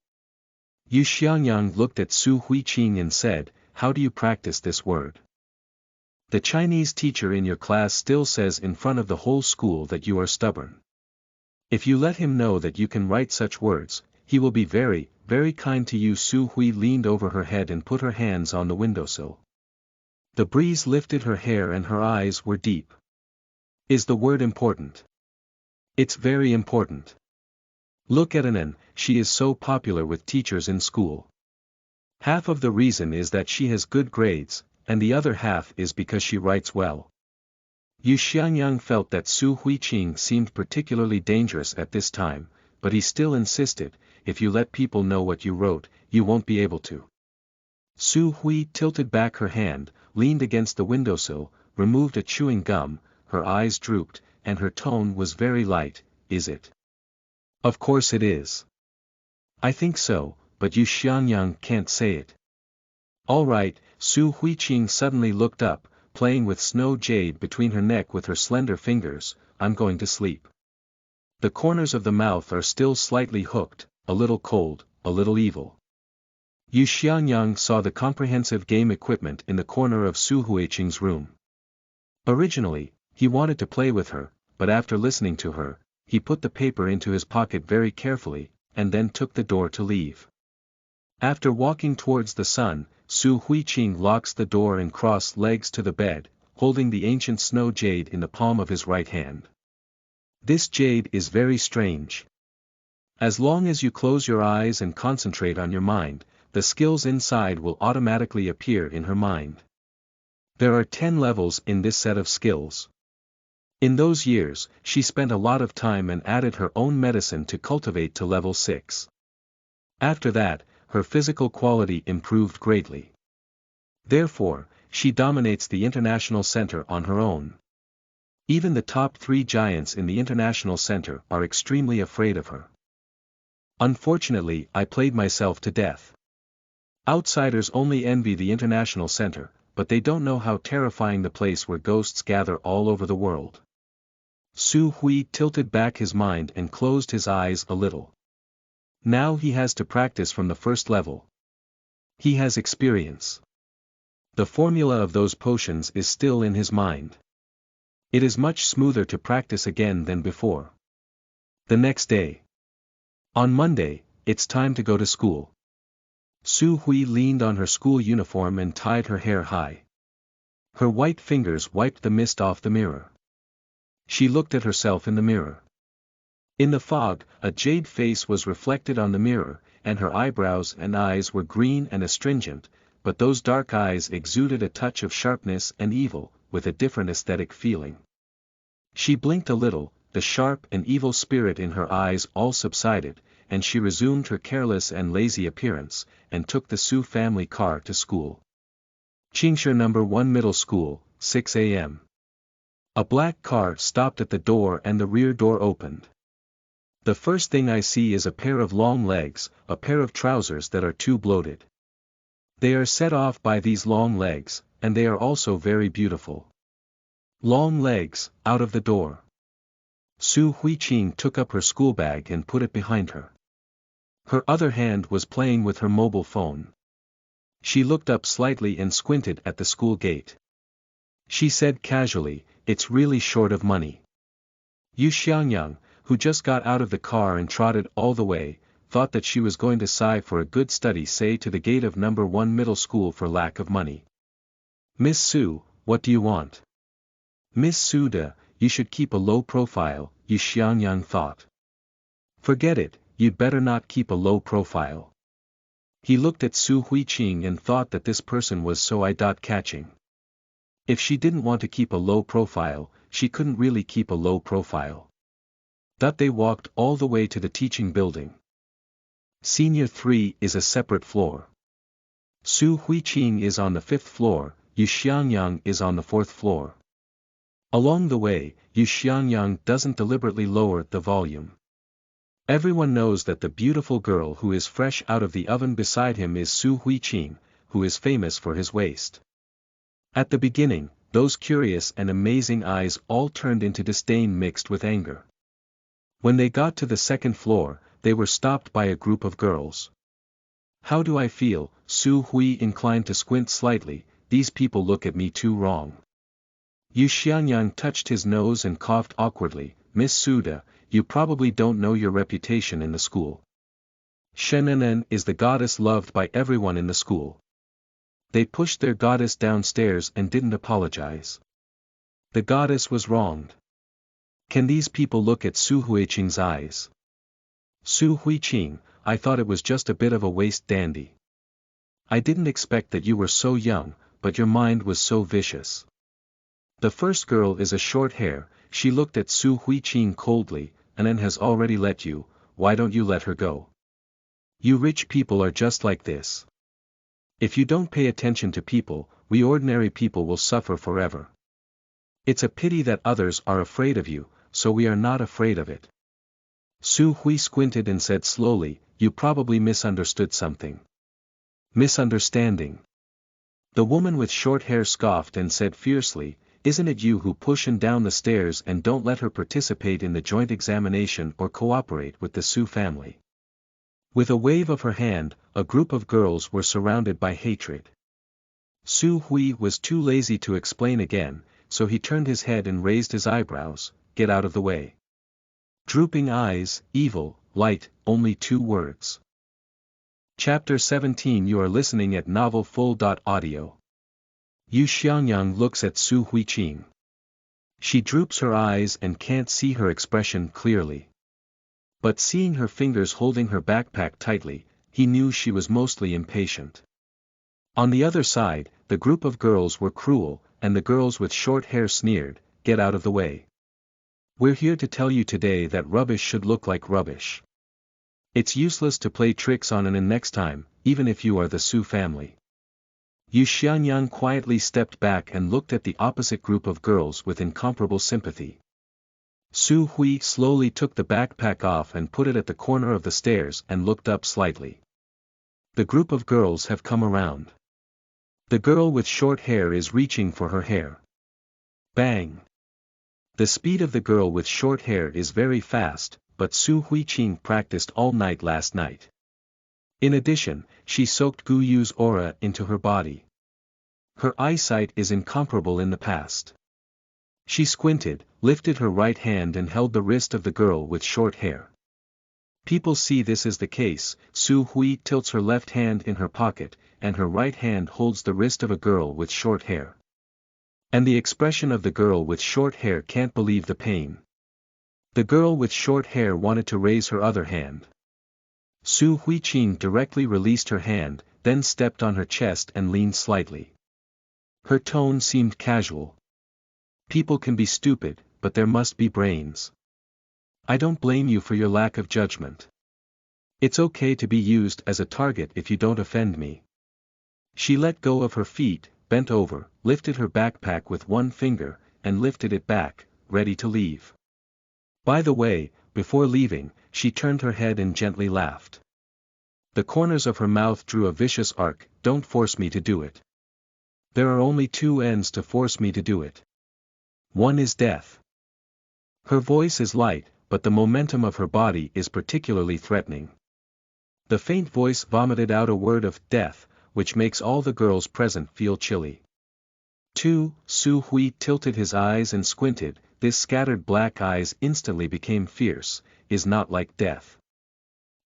Yu Xiangyang looked at Su Huiqing and said, "How do you practice this word?" The Chinese teacher in your class still says in front of the whole school that you are stubborn. If you let him know that you can write such words, he will be very, very kind to you. Su Hui leaned over her head and put her hands on the windowsill. The breeze lifted her hair and her eyes were deep. Is the word important? It's very important. Look at Anan, she is so popular with teachers in school. Half of the reason is that she has good grades, and the other half is because she writes well. Yu Xiangyang felt that Su Huiqing seemed particularly dangerous at this time, but he still insisted, if you let people know what you wrote, you won't be able to. Su Hui tilted back her hand, leaned against the windowsill, removed a chewing gum, her eyes drooped, and her tone was very light. Is it? Of course it is. I think so, but Yu Xiangyang can't say it. All right. Su Huiqing suddenly looked up, playing with snow jade between her neck with her slender fingers. I'm going to sleep. The corners of the mouth are still slightly hooked, a little cold, a little evil. Yu Xiangyang saw the comprehensive game equipment in the corner of Su Huiqing's room. Originally, he wanted to play with her, but after listening to her, he put the paper into his pocket very carefully, and then took the door to leave. After walking towards the sun, Su Huiqing locks the door and crossed legs to the bed, holding the ancient snow jade in the palm of his right hand. This jade is very strange. As long as you close your eyes and concentrate on your mind, the skills inside will automatically appear in her mind. There are 10 levels in this set of skills. In those years, she spent a lot of time and added her own medicine to cultivate to level 6. After that, her physical quality improved greatly. Therefore, she dominates the international center on her own. Even the top 3 giants in the international center are extremely afraid of her. Unfortunately, I played myself to death. Outsiders only envy the international center, but they don't know how terrifying the place where ghosts gather all over the world. Su Hui tilted back his mind and closed his eyes a little. Now he has to practice from the first level. He has experience. The formula of those potions is still in his mind. It is much smoother to practice again than before. The next day. On Monday, it's time to go to school. Su Hui leaned on her school uniform and tied her hair high. Her white fingers wiped the mist off the mirror. She looked at herself in the mirror. In the fog, a jade face was reflected on the mirror, and her eyebrows and eyes were green and astringent, but those dark eyes exuded a touch of sharpness and evil, with a different aesthetic feeling. She blinked a little, the sharp and evil spirit in her eyes all subsided, and she resumed her careless and lazy appearance, and took the Su family car to school. Qingshe No. 1 Middle School, 6 a.m. A black car stopped at the door and the rear door opened. The first thing I see is a pair of long legs, a pair of trousers that are too bloated. They are set off by these long legs, and they are also very beautiful. Long legs, out of the door. Su Huiqing took up her school bag and put it behind her. Her other hand was playing with her mobile phone. She looked up slightly and squinted at the school gate. She said casually, "It's really short of money." Yu Xiangyang, who just got out of the car and trotted all the way, thought that she was going to sigh for a good study say to the gate of No. 1 Middle School for lack of money. "Miss Su, what do you want?" "Miss Su de, you should keep a low profile," Yu Xiangyang thought. "Forget it, you'd better not keep a low profile." He looked at Su Huiqing and thought that this person was so eye-catching. If she didn't want to keep a low profile, she couldn't really keep a low profile. They walked all the way to the teaching building. Senior 3 is a separate floor. Su Huiqing is on the 5th floor, Yu Xiangyang is on the 4th floor. Along the way, Yu Xiangyang doesn't deliberately lower the volume. Everyone knows that the beautiful girl who is fresh out of the oven beside him is Su Huiqing, who is famous for his waist. At the beginning, those curious and amazing eyes all turned into disdain mixed with anger. When they got to the 2nd floor, they were stopped by a group of girls. "How do I feel?" Su Hui inclined to squint slightly, "These people look at me too wrong." Yu Xianyang touched his nose and coughed awkwardly, "Miss Suda, you probably don't know your reputation in the school. Shenenen is the goddess loved by everyone in the school." They pushed their goddess downstairs and didn't apologize. The goddess was wronged. Can these people look at Su Huiqing's eyes? "Su Huiqing, I thought it was just a bit of a waist dandy. I didn't expect that you were so young, but your mind was so vicious." The first girl is a short hair, she looked at Su Huiqing coldly, "Anan has already let you, why don't you let her go? You rich people are just like this. If you don't pay attention to people, we ordinary people will suffer forever. It's a pity that others are afraid of you, so we are not afraid of it." Su Hui squinted and said slowly, "You probably misunderstood something." "Misunderstanding?" The woman with short hair scoffed and said fiercely, "Isn't it you who push her down the stairs and don't let her participate in the joint examination or cooperate with the Su family?" With a wave of her hand, a group of girls were surrounded by hatred. Su Hui was too lazy to explain again, so he turned his head and raised his eyebrows, "Get out of the way." Drooping eyes, evil, light, only 2 words. Chapter 17. You are listening at novelfull.audio. Yu Xiangyang looks at Su Huiqing. She droops her eyes and can't see her expression clearly. But seeing her fingers holding her backpack tightly, he knew she was mostly impatient. On the other side, the group of girls were cruel, and the girls with short hair sneered, "Get out of the way. We're here to tell you today that rubbish should look like rubbish. It's useless to play tricks on an next time, even if you are the Su family." Yu Xianyang quietly stepped back and looked at the opposite group of girls with incomparable sympathy. Su Hui slowly took the backpack off and put it at the corner of the stairs and looked up slightly. The group of girls have come around. The girl with short hair is reaching for her hair. Bang! The speed of the girl with short hair is very fast, but Su Huiqing practiced all night last night. In addition, she soaked Gu Yu's aura into her body. Her eyesight is incomparable in the past. She squinted, lifted her right hand and held the wrist of the girl with short hair. People see this is the case. Su Hui tilts her left hand in her pocket, and her right hand holds the wrist of a girl with short hair. And the expression of the girl with short hair can't believe the pain. The girl with short hair wanted to raise her other hand. Su Huiqing directly released her hand, then stepped on her chest and leaned slightly. Her tone seemed casual. People can be stupid, but there must be brains. I don't blame you for your lack of judgment. It's okay to be used as a target if you don't offend me. She let go of her feet, bent over, lifted her backpack with one finger, and lifted it back, ready to leave. By the way, before leaving, she turned her head and gently laughed. The corners of her mouth drew a vicious arc. Don't force me to do it. There are only two ends to force me to do it. One is death. Her voice is light, but the momentum of her body is particularly threatening. The faint voice vomited out a word of death, which makes all the girls present feel chilly. 2. Su Hui tilted his eyes and squinted. This scattered black eyes instantly became fierce, is not like death.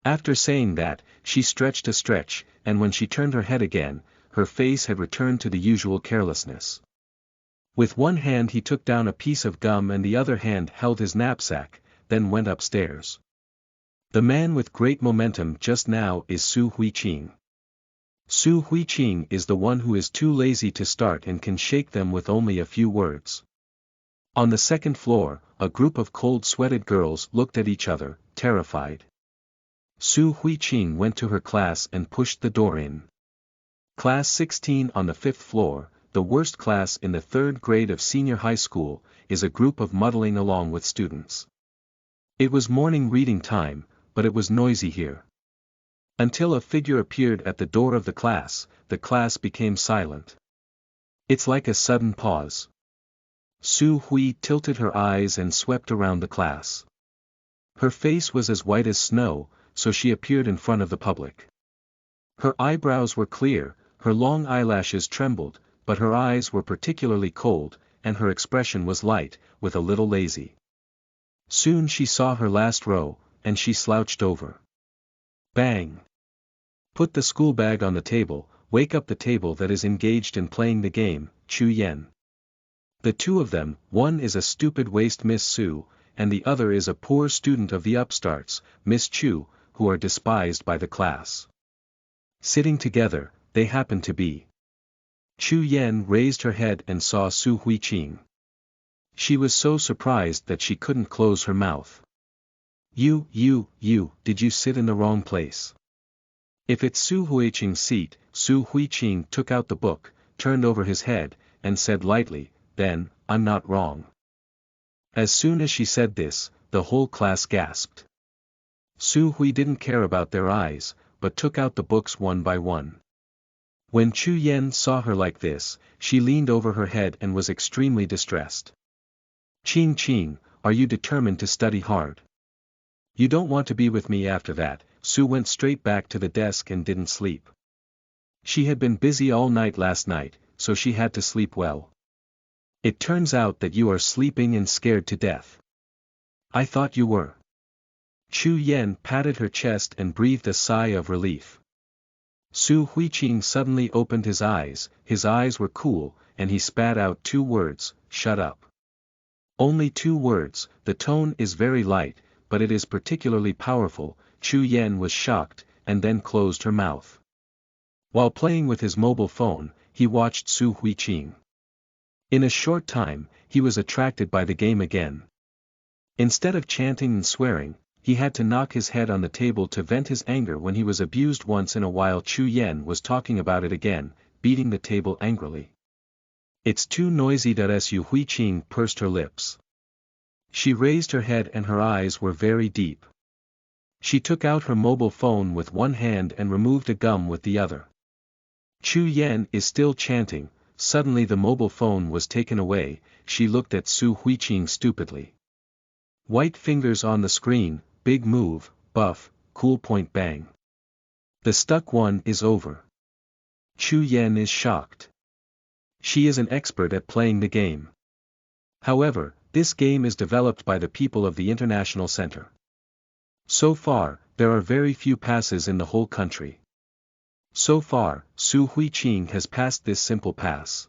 After saying that, she stretched a stretch, and when she turned her head again, her face had returned to the usual carelessness. With one hand he took down a piece of gum and the other hand held his knapsack, then went upstairs. The man with great momentum just now is Su Huiqing. Su Huiqing is the one who is too lazy to start and can shake them with only a few words. On the second floor, a group of cold-sweated girls looked at each other, terrified. Su Huiqing went to her class and pushed the door in. Class 16 on the 5th floor, the worst class in the 3rd grade of senior high school, is a group of muddling along with students. It was morning reading time, but it was noisy here. Until a figure appeared at the door of the class became silent. It's like a sudden pause. Su Hui tilted her eyes and swept around the class. Her face was as white as snow, so she appeared in front of the public. Her eyebrows were clear, her long eyelashes trembled, but her eyes were particularly cold, and her expression was light, with a little lazy. Soon she saw her last row, and she slouched over. Bang! Put the school bag on the table, wake up the table that is engaged in playing the game, Chu Yen. The two of them, one is a stupid waste Miss Su, and the other is a poor student of the upstarts, Miss Chu, who are despised by the class. Sitting together, they happen to be. Chu Yen raised her head and saw Su Huiqing. She was so surprised that she couldn't close her mouth. You, did you sit in the wrong place? If it's Su Huiqing's seat, Su Huiqing took out the book, turned over his head, and said lightly, then, I'm not wrong. As soon as she said this, the whole class gasped. Su Hui didn't care about their eyes, but took out the books one by one. When Chu Yen saw her like this, she leaned over her head and was extremely distressed. Qing, are you determined to study hard? You don't want to be with me after that. Su went straight back to the desk and didn't sleep. She had been busy all night last night, so she had to sleep well. It turns out that you are sleeping and scared to death. I thought you were. Chu Yen patted her chest and breathed a sigh of relief. Su Huiqing suddenly opened his eyes were cool, and he spat out 2 words, shut up. Only 2 words, the tone is very light, but it is particularly powerful. Chu Yen was shocked, and then closed her mouth. While playing with his mobile phone, he watched Su Huiqing. In a short time, he was attracted by the game again. Instead of chanting and swearing, he had to knock his head on the table to vent his anger when he was abused once in a while. Chu Yen was talking about it again, beating the table angrily. It's too noisy. Su Huiqing pursed her lips. She raised her head and her eyes were very deep. She took out her mobile phone with one hand and removed a gum with the other. Chu Yen is still chanting. Suddenly the mobile phone was taken away. She looked at Su Huiqing stupidly. White fingers on the screen, big move, buff, cool point bang. The stuck one is over. Chu Yen is shocked. She is an expert at playing the game. However, this game is developed by the people of the International Center. So far, there are very few passes in the whole country. So far, Su Huiqing has passed this simple pass.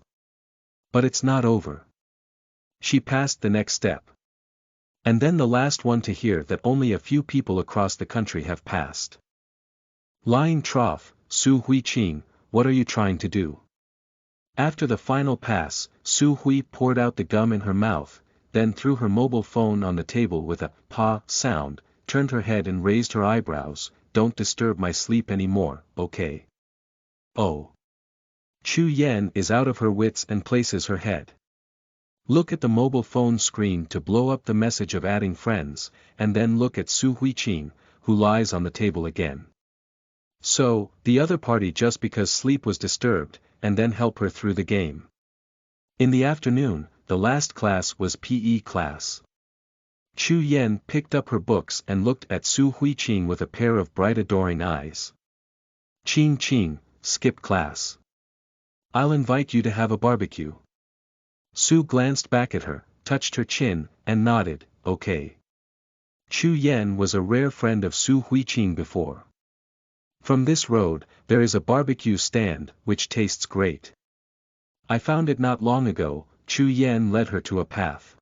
But it's not over. She passed the next step. And then the last one to hear that only a few people across the country have passed. Lying trough, Su Huiqing, what are you trying to do? After the final pass, Su Hui poured out the gum in her mouth, then threw her mobile phone on the table with a pa sound, turned her head and raised her eyebrows. Don't disturb my sleep anymore, okay? Oh. Chu Yan is out of her wits and places her head. Look at the mobile phone screen to blow up the message of adding friends, and then look at Su Huiqing, who lies on the table again. So, the other party just because sleep was disturbed, and then help her through the game. In the afternoon, the last class was PE class. Chu Yan picked up her books and looked at Su Huiqing with a pair of bright adoring eyes. Qing Qing, skip class. I'll invite you to have a barbecue. Su glanced back at her, touched her chin, and nodded, okay. Chu Yan was a rare friend of Su Huiqing before. From this road, there is a barbecue stand, which tastes great. I found it not long ago. Chu Yan led her to a path.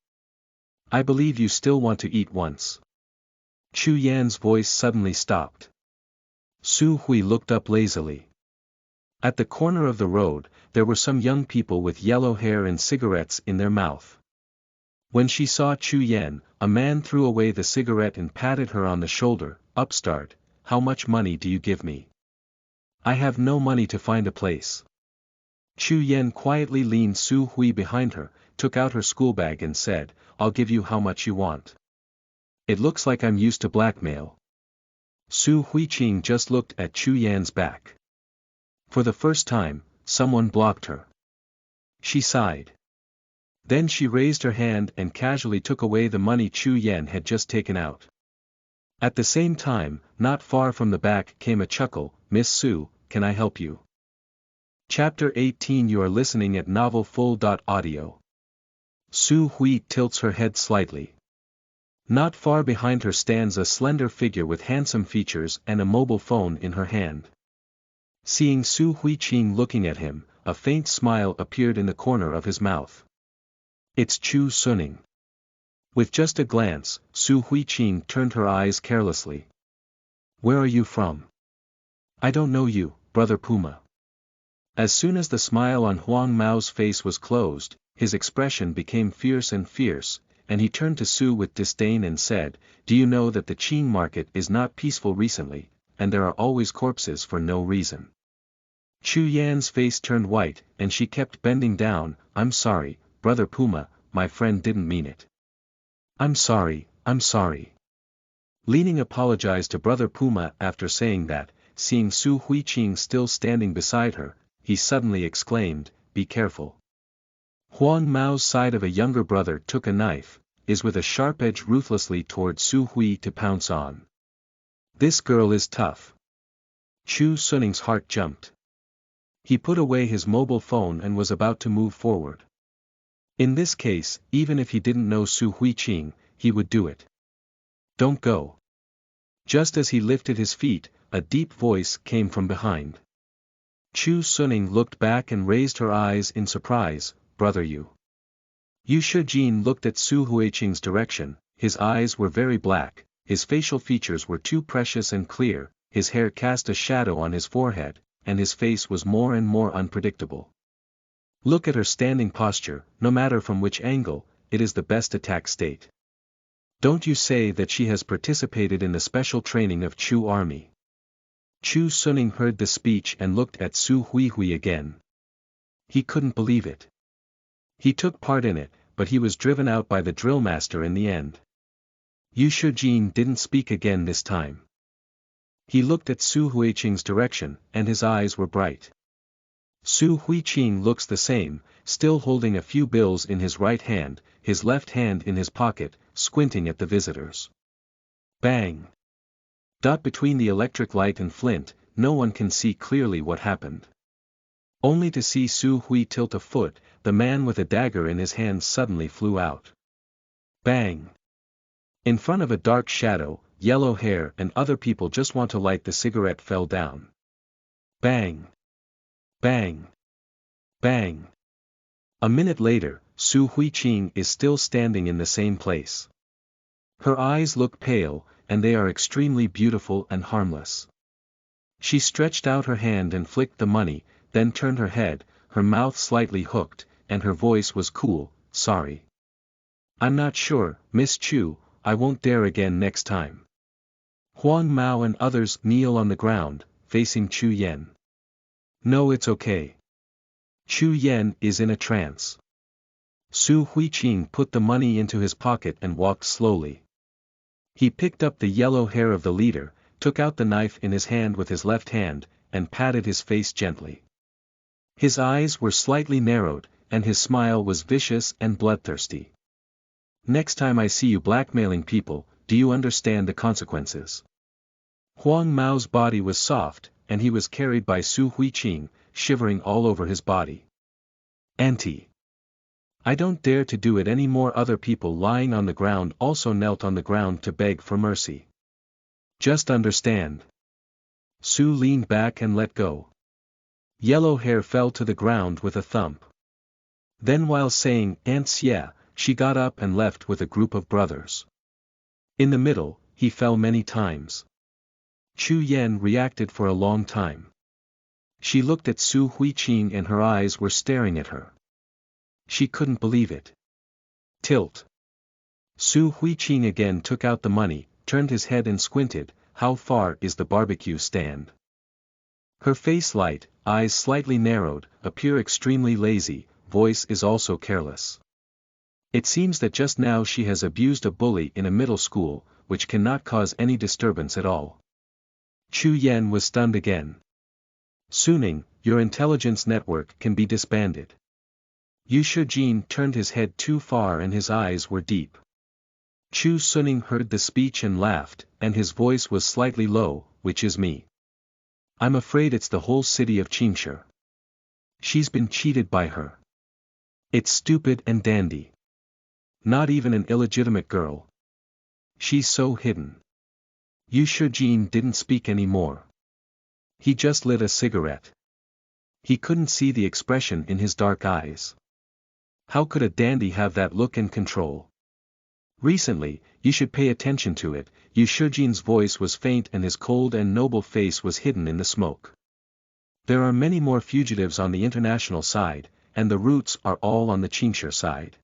I believe you still want to eat once. Chu Yan's voice suddenly stopped. Su Hui looked up lazily. At the corner of the road, there were some young people with yellow hair and cigarettes in their mouth. When she saw Chu Yan, a man threw away the cigarette and patted her on the shoulder. Upstart, how much money do you give me? I have no money to find a place. Chu Yan quietly leaned Su Hui behind her, took out her schoolbag and said, I'll give you how much you want. It looks like I'm used to blackmail. Su Huiqing just looked at Chu Yan's back. For the first time, someone blocked her. She sighed. Then she raised her hand and casually took away the money Chu Yan had just taken out. At the same time, not far from the back came a chuckle. Miss Su, can I help you? Chapter 18. You are listening at novelfull.audio. Su Hui tilts her head slightly. Not far behind her stands a slender figure with handsome features and a mobile phone in her hand. Seeing Su Huiqing looking at him, a faint smile appeared in the corner of his mouth. It's Chu Suning. With just a glance, Su Huiqing turned her eyes carelessly. Where are you from? I don't know you, Brother Puma. As soon as the smile on Huang Mao's face was closed, his expression became fierce, and he turned to Su with disdain and said, Do you know that the Qing market is not peaceful recently, and there are always corpses for no reason? Chu Yan's face turned white, and she kept bending down. I'm sorry, Brother Puma, my friend didn't mean it. I'm sorry. Leaning apologized to Brother Puma after saying that. Seeing Su Huiqing still standing beside her, he suddenly exclaimed, Be careful. Huang Mao's side of a younger brother took a knife, is with a sharp edge ruthlessly toward Su Hui to pounce on. This girl is tough. Chu Suning's heart jumped. He put away his mobile phone and was about to move forward. In this case, even if he didn't know Su Huiqing, he would do it. Don't go. Just as he lifted his feet, a deep voice came from behind. Chu Suning looked back and raised her eyes in surprise. Brother Yu. Yu Shijin looked at Su Huiqing's direction. His eyes were very black, his facial features were too precious and clear, his hair cast a shadow on his forehead, and his face was more and more unpredictable. Look at her standing posture. No matter from which angle, it is the best attack state. Don't you say that she has participated in the special training of Chu army? Chu Suning heard the speech and looked at Su Hui again. He couldn't believe it. He took part in it, but he was driven out by the drill master in the end. Yu Shijin didn't speak again this time. He looked at Su Huiqing's direction, and his eyes were bright. Su Huiqing looks the same, still holding a few bills in his right hand, his left hand in his pocket, squinting at the visitors. Bang! Between the electric light and flint, no one can see clearly what happened. Only to see Su Hui tilt a foot, the man with a dagger in his hand suddenly flew out. Bang! In front of a dark shadow, yellow hair and other people just want to light the cigarette fell down. Bang! Bang! Bang! A minute later, Su Huiqing is still standing in the same place. Her eyes look pale, and they are extremely beautiful and harmless. She stretched out her hand and flicked the money, then turned her head, her mouth slightly hooked, and her voice was cool, "Sorry. I'm not sure, Miss Chu, I won't dare again next time." Huang Mao and others kneel on the ground, facing Chu Yen. "No, it's okay." Chu Yen is in a trance. Su Huiqing put the money into his pocket and walked slowly. He picked up the yellow hair of the leader, took out the knife in his hand with his left hand, and patted his face gently. His eyes were slightly narrowed, and his smile was vicious and bloodthirsty. "Next time I see you blackmailing people, do you understand the consequences?" Huang Mao's body was soft, and he was carried by Su Huiqing, shivering all over his body. "Auntie. I don't dare to do it any more." Other people lying on the ground also knelt on the ground to beg for mercy. "Just understand." Su leaned back and let go. Yellow hair fell to the ground with a thump. Then while saying, "Aunts, yeah," she got up and left with a group of brothers. In the middle, he fell many times. Chu Yen reacted for a long time. She looked at Su Huiqing and her eyes were staring at her. She couldn't believe it. Tilt. Su Huiqing again took out the money, turned his head and squinted. "How far is the barbecue stand?" Her face light, eyes slightly narrowed, appear extremely lazy, voice is also careless. It seems that just now she has abused a bully in a middle school, which cannot cause any disturbance at all. Chu Yen was stunned again. "Suning, your intelligence network can be disbanded." Yu Shijin turned his head too far and his eyes were deep. Chu Suning heard the speech and laughed, and his voice was slightly low, "Which is me. I'm afraid it's the whole city of Qingshi. She's been cheated by her. It's stupid and dandy. Not even an illegitimate girl. She's so hidden." Yu Shijin didn't speak anymore. He just lit a cigarette. He couldn't see the expression in his dark eyes. How could a dandy have that look and control? "Recently, you should pay attention to it." Yu Shijin's voice was faint and his cold and noble face was hidden in the smoke. "There are many more fugitives on the international side, and the roots are all on the Qingshi side.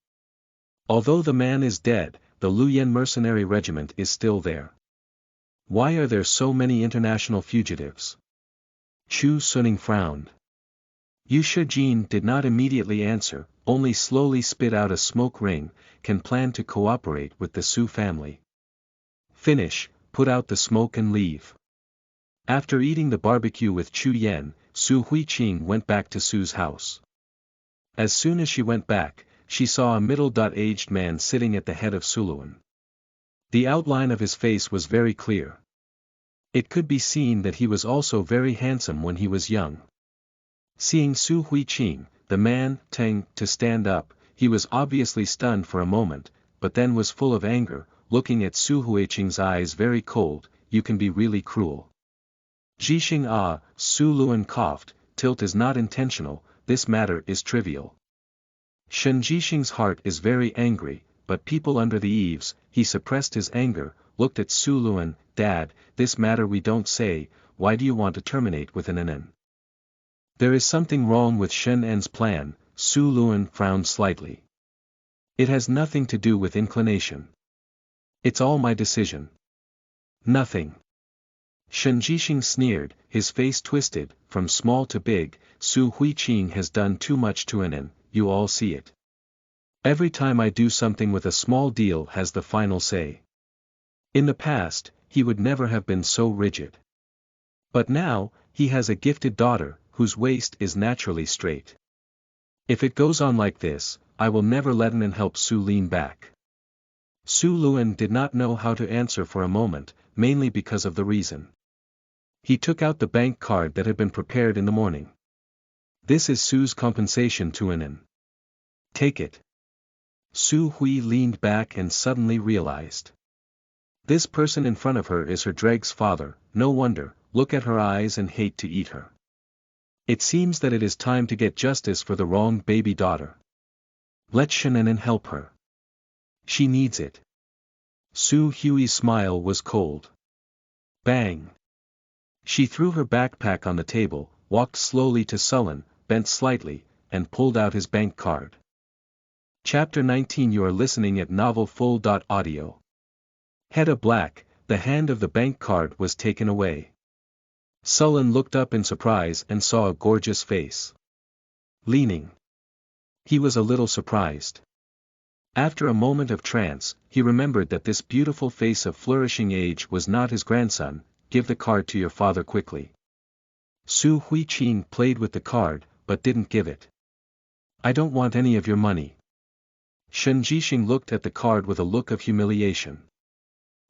Although the man is dead, the Luoyan mercenary regiment is still there. Why are there so many international fugitives?" Chu Suning frowned. Yu Shijin did not immediately answer, only slowly spit out a smoke ring, "Can plan to cooperate with the Su family. Finish, put out the smoke and leave." After eating the barbecue with Chu Yen, Su Huiqing went back to Su's house. As soon as she went back, she saw a middle-aged man sitting at the head of Suluan. The outline of his face was very clear. It could be seen that he was also very handsome when he was young. Seeing Su Huiqing, the man, to stand up, he was obviously stunned for a moment, but then was full of anger, looking at Su Huiqing's eyes very cold. "You can be really cruel." "Jixing ah," Su Luan coughed, "Tilt is not intentional, this matter is trivial." Shen Jixing's heart is very angry, but people under the eaves. He suppressed his anger, looked at Su Luan. "Dad, this matter we don't say, why do you want to terminate with an NN?" "There is something wrong with Shen En's plan." Su Luan frowned slightly. "It has nothing to do with inclination. It's all my decision." "Nothing." Shen Jixing sneered, his face twisted, "From small to big, Su Huiqing has done too much to NN, you all see it. Every time I do something with a small deal has the final say. In the past, he would never have been so rigid. But now, he has a gifted daughter, whose waist is naturally straight. If it goes on like this, I will never let NN help Su lean back." Su Luan did not know how to answer for a moment, mainly because of the reason. He took out the bank card that had been prepared in the morning. "This is Su's compensation to NN. Take it." Su Hui leaned back and suddenly realized. This person in front of her is her Dreg's father, no wonder, look at her eyes and hate to eat her. It seems that it is time to get justice for the wronged baby daughter. Let Shannon help her. She needs it. Su Hui's smile was cold. Bang! She threw her backpack on the table, walked slowly to Sullen, bent slightly, and pulled out his bank card. Chapter 19. You are listening at novelfull.audio. Head of black, the hand of the bank card was taken away. Sullen looked up in surprise and saw a gorgeous face. Leaning. He was a little surprised. After a moment of trance, he remembered that this beautiful face of flourishing age was not his grandson. Give the card to your father quickly. Su Huiqing played with the card, but didn't give it. I don't want any of your money. Shen Jixing looked at the card with a look of humiliation.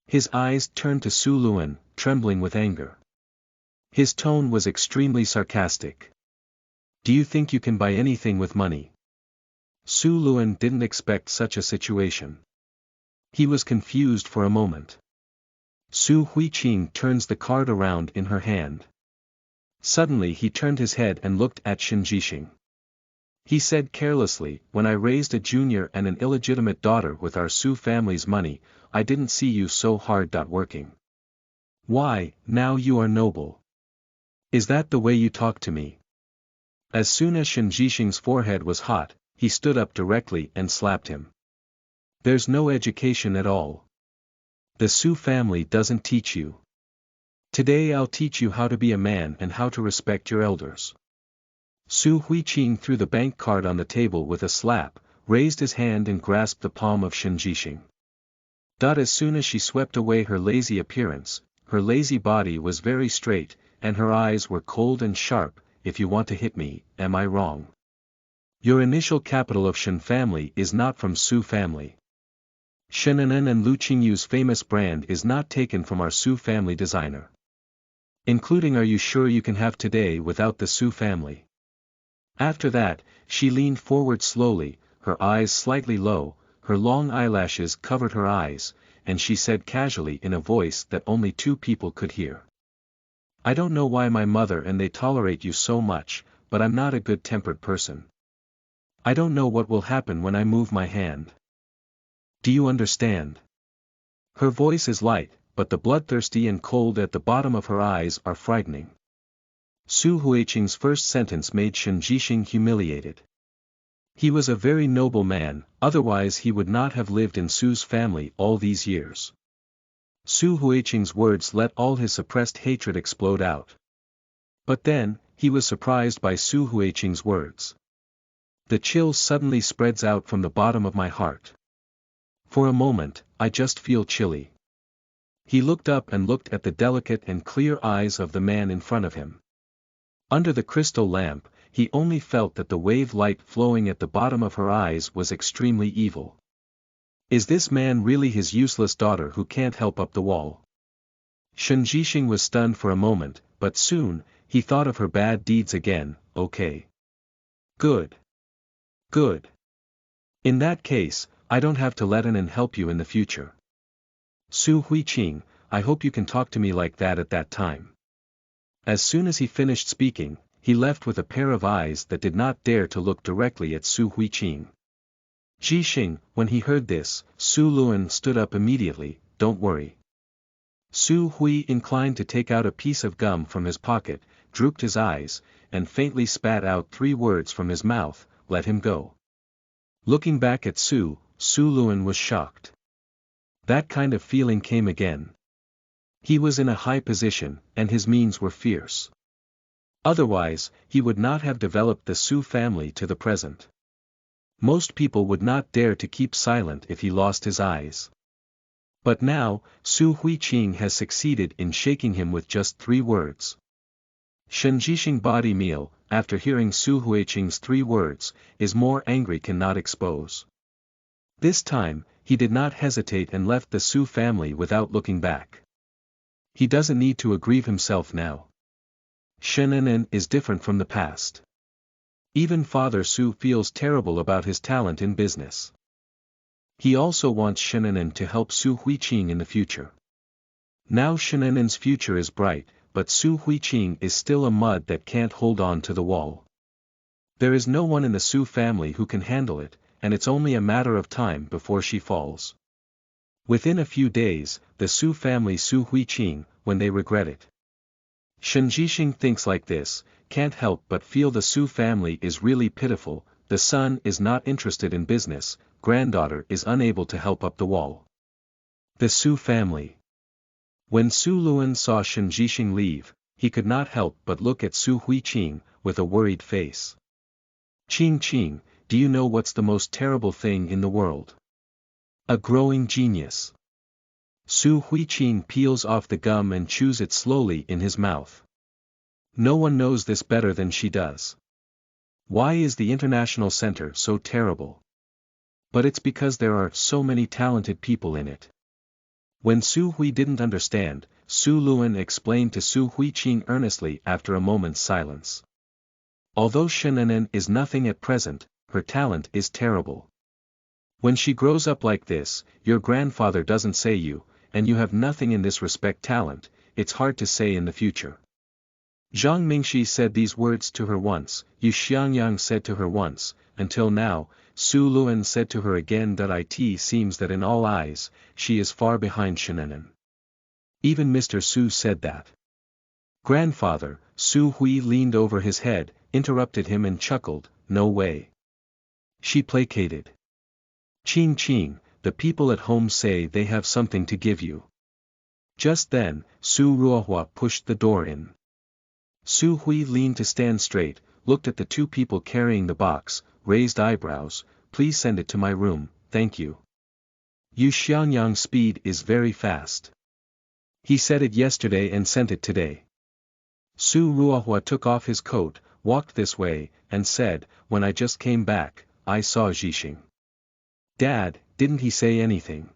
His eyes turned to Su Luan, trembling with anger. His tone was extremely sarcastic. Do you think you can buy anything with money? Su Luan didn't expect such a situation. He was confused for a moment. Su Huiqing turns the card around in her hand. Suddenly he turned his head and looked at Shen Jixing. He said carelessly, when I raised a junior and an illegitimate daughter with our Su family's money, I didn't see you so hard working. Why, now you are noble. Is that the way you talk to me? As soon as Shen Jixing's forehead was hot, he stood up directly and slapped him. There's no education at all. The Su family doesn't teach you. Today I'll teach you how to be a man and how to respect your elders. Su Huiqing threw the bank card on the table with a slap, raised his hand and grasped the palm of Shen Jixing. As soon as she swept away her lazy appearance, her lazy body was very straight, and her eyes were cold and sharp. If you want to hit me, am I wrong? Your initial capital of Shen family is not from Su family. Shenanen and Lu Qingyu's famous brand is not taken from our Su family designer. Including are you sure you can have today without the Su family? After that, she leaned forward slowly, her eyes slightly low, her long eyelashes covered her eyes, and she said casually in a voice that only two people could hear. I don't know why my mother and they tolerate you so much, but I'm not a good-tempered person. I don't know what will happen when I move my hand. Do you understand? Her voice is light, but the bloodthirsty and cold at the bottom of her eyes are frightening. Su Huiqing's first sentence made Shen Jixing humiliated. He was a very noble man, otherwise he would not have lived in Su's family all these years. Su Huiqing's words let all his suppressed hatred explode out. But then, he was surprised by Su Huiqing's words. The chill suddenly spreads out from the bottom of my heart. For a moment, I just feel chilly. He looked up and looked at the delicate and clear eyes of the man in front of him. Under the crystal lamp, he only felt that the wave light flowing at the bottom of her eyes was extremely evil. Is this man really his useless daughter who can't help up the wall? Shen Jixing was stunned for a moment, but soon, he thought of her bad deeds again. Okay. Good. Good. In that case, I don't have to let in and help you in the future. Su Huiqing, I hope you can talk to me like that at that time. As soon as he finished speaking, he left with a pair of eyes that did not dare to look directly at Su Huiqing. Jixing, when he heard this, Su Luan stood up immediately. Don't worry. Su Hui inclined to take out a piece of gum from his pocket, drooped his eyes, and faintly spat out 3 words from his mouth, let him go. Looking back at Su Luan was shocked. That kind of feeling came again. He was in a high position, and his means were fierce. Otherwise, he would not have developed the Su family to the present. Most people would not dare to keep silent if he lost his eyes. But now, Su Huiqing has succeeded in shaking him with just 3 words. Shen Jixing body meal, after hearing Su Huiqing's 3 words, is more angry cannot expose. This time, he did not hesitate and left the Su family without looking back. He doesn't need to aggrieve himself now. Shenanen is different from the past. Even Father Su feels terrible about his talent in business. He also wants Shenanen to help Su Huiqing in the future. Now Shenanen's future is bright, but Su Huiqing is still a mud that can't hold on to the wall. There is no one in the Su family who can handle it, and it's only a matter of time before she falls. Within a few days, the Su family Su Huiqing, when they regret it. Shen Jixing thinks like this, can't help but feel the Su family is really pitiful, the son is not interested in business, granddaughter is unable to help up the wall. The Su family. When Su Luan saw Shen Jixing leave, he could not help but look at Su Huiqing, with a worried face. Qing, do you know what's the most terrible thing in the world? A growing genius. Su Huiqing peels off the gum and chews it slowly in his mouth. No one knows this better than she does. Why is the International Center so terrible? But it's because there are so many talented people in it. When Su Hui didn't understand, Su Luan explained to Su Huiqing earnestly after a moment's silence. Although Shenanен is nothing at present, her talent is terrible. When she grows up like this, your grandfather doesn't say you, and you have nothing in this respect talent, it's hard to say in the future. Zhang Mingxi said these words to her once, Yu Xiangyang said to her once, until now, Su Luan said to her again that it seems that in all eyes, she is far behind Shenanen. Even Mr. Su said that. Grandfather, Su Hui leaned over his head, interrupted him and chuckled, no way. She placated. Qing, the people at home say they have something to give you. Just then, Su Ruohua pushed the door in. Su Hui leaned to stand straight, looked at the two people carrying the box, raised eyebrows, please send it to my room, thank you. Yu Xiangyang's speed is very fast. He said it yesterday and sent it today. Su Ruohua took off his coat, walked this way, and said, when I just came back, I saw Jixing. Dad, didn't he say anything?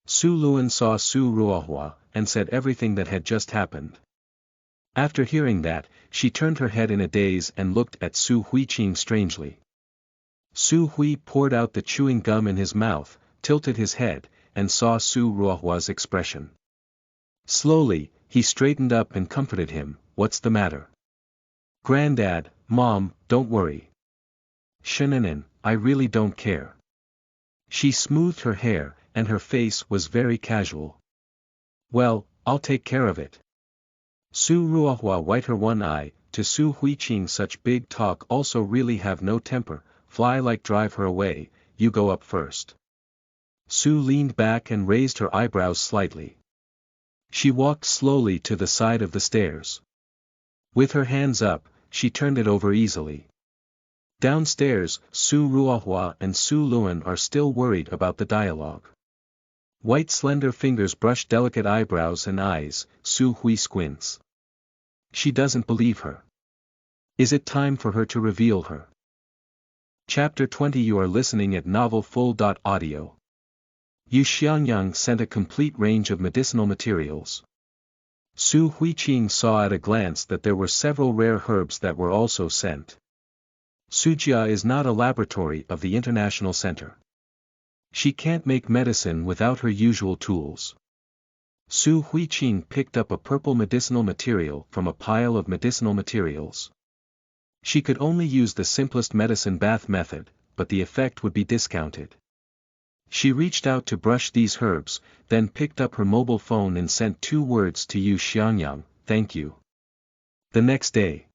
Su Luan saw Su Ruohua, and said everything that had just happened. After hearing that, she turned her head in a daze and looked at Su Huiqing strangely. Su Hui poured out the chewing gum in his mouth, tilted his head, and saw Su Ruohua's expression. Slowly, he straightened up and comforted him, what's the matter? Granddad, Mom, don't worry. Shenanен, I really don't care. She smoothed her hair, and her face was very casual. Well, I'll take care of it. Su Ruohua wiped her one eye, to Su Huiqing such big talk also really have no temper, fly like drive her away, you go up first. Su leaned back and raised her eyebrows slightly. She walked slowly to the side of the stairs. With her hands up, she turned it over easily. Downstairs, Su Ruohua and Su Luan are still worried about the dialogue. White slender fingers brush delicate eyebrows and eyes, Su Hui squints. She doesn't believe her. Is it time for her to reveal her? Chapter 20 You are listening at novelfull.audio. Yu Xiangyang sent a complete range of medicinal materials. Su Huiqing saw at a glance that there were several rare herbs that were also sent. Sujia is not a laboratory of the International Center. She can't make medicine without her usual tools. Su Huiqing picked up a purple medicinal material from a pile of medicinal materials. She could only use the simplest medicine bath method, but the effect would be discounted. She reached out to brush these herbs, then picked up her mobile phone and sent 2 words to Yu Xiangyang, thank you. The next day.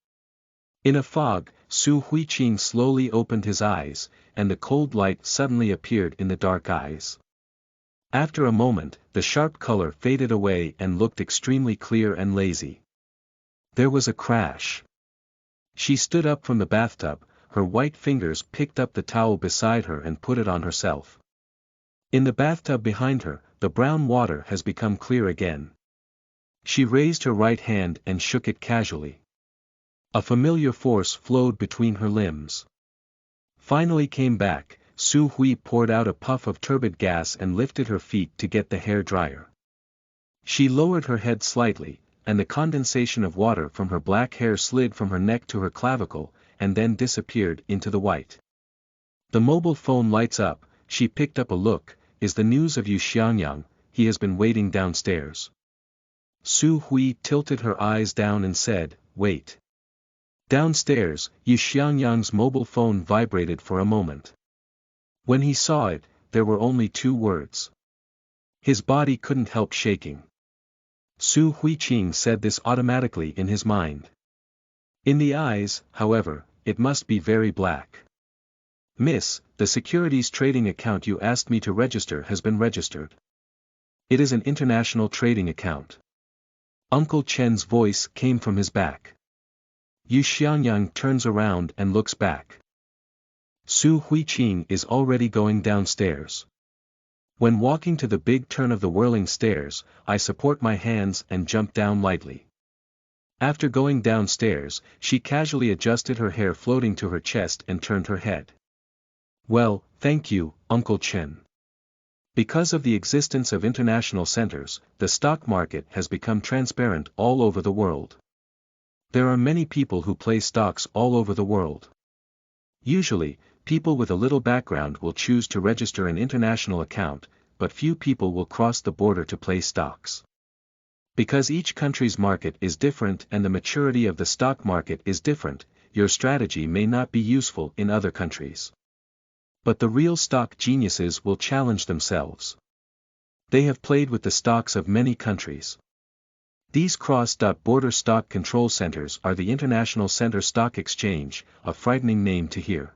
In a fog, Su Huiqing slowly opened his eyes, and the cold light suddenly appeared in the dark eyes. After a moment, the sharp color faded away and looked extremely clear and lazy. There was a crash. She stood up from the bathtub, her white fingers picked up the towel beside her and put it on herself. In the bathtub behind her, the brown water has become clear again. She raised her right hand and shook it casually. A familiar force flowed between her limbs. Finally came back, Su Hui poured out a puff of turbid gas and lifted her feet to get the hair dryer. She lowered her head slightly, and the condensation of water from her black hair slid from her neck to her clavicle, and then disappeared into the white. The mobile phone lights up, she picked up a look, is the news of Yu Xiangyang, he has been waiting downstairs. Su Hui tilted her eyes down and said, "Wait." Downstairs, Yu Xiangyang's mobile phone vibrated for a moment. When he saw it, there were only 2 words. His body couldn't help shaking. Su Huiqing said this automatically in his mind. In the eyes, however, it must be very black. "Miss, the securities trading account you asked me to register has been registered. It is an international trading account." Uncle Chen's voice came from his back. Yu Xiangyang turns around and looks back. Su Huiqing is already going downstairs. When walking to the big turn of the whirling stairs, I support my hands and jump down lightly. After going downstairs, she casually adjusted her hair floating to her chest and turned her head. "Well, thank you, Uncle Chen." Because of the existence of international centers, the stock market has become transparent all over the world. There are many people who play stocks all over the world. Usually, people with a little background will choose to register an international account, but few people will cross the border to play stocks. Because each country's market is different and the maturity of the stock market is different, your strategy may not be useful in other countries. But the real stock geniuses will challenge themselves. They have played with the stocks of many countries. These cross-border stock control centers are the International Center Stock Exchange, a frightening name to hear.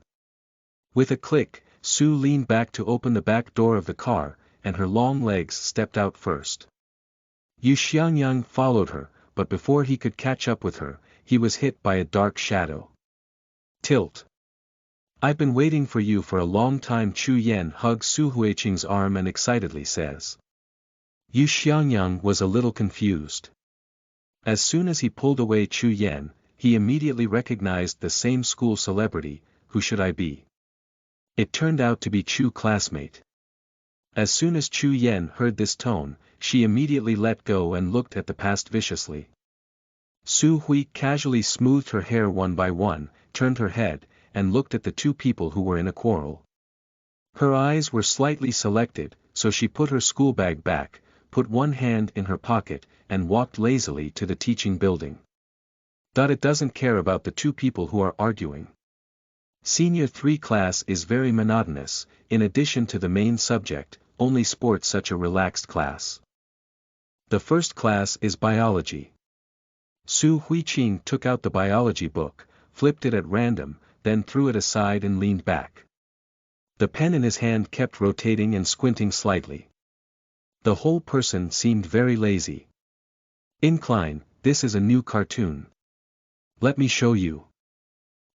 With a click, Su leaned back to open the back door of the car, and her long legs stepped out first. Yu Xiangyang followed her, but before he could catch up with her, he was hit by a dark shadow. Tilt. "I've been waiting for you for a long time." Chu Yan hugs Su Huiqing's arm and excitedly says. Yu Xiangyang was a little confused. As soon as he pulled away Chu Yan, he immediately recognized the same school celebrity. Who should I be? It turned out to be Chu's classmate. As soon as Chu Yan heard this tone, she immediately let go and looked at the past viciously. Su Hui casually smoothed her hair one by one, turned her head, and looked at the 2 people who were in a quarrel. Her eyes were slightly selected, so she put her school bag back, put one hand in her pocket, and walked lazily to the teaching building. It doesn't care about the 2 people who are arguing. Senior 3 class is very monotonous. In addition to the main subject, only sports such a relaxed class. The first class is biology. Su Huiqing took out the biology book, flipped it at random, then threw it aside and leaned back. The pen in his hand kept rotating and squinting slightly. The whole person seemed very lazy. "Incline, this is a new cartoon. Let me show you."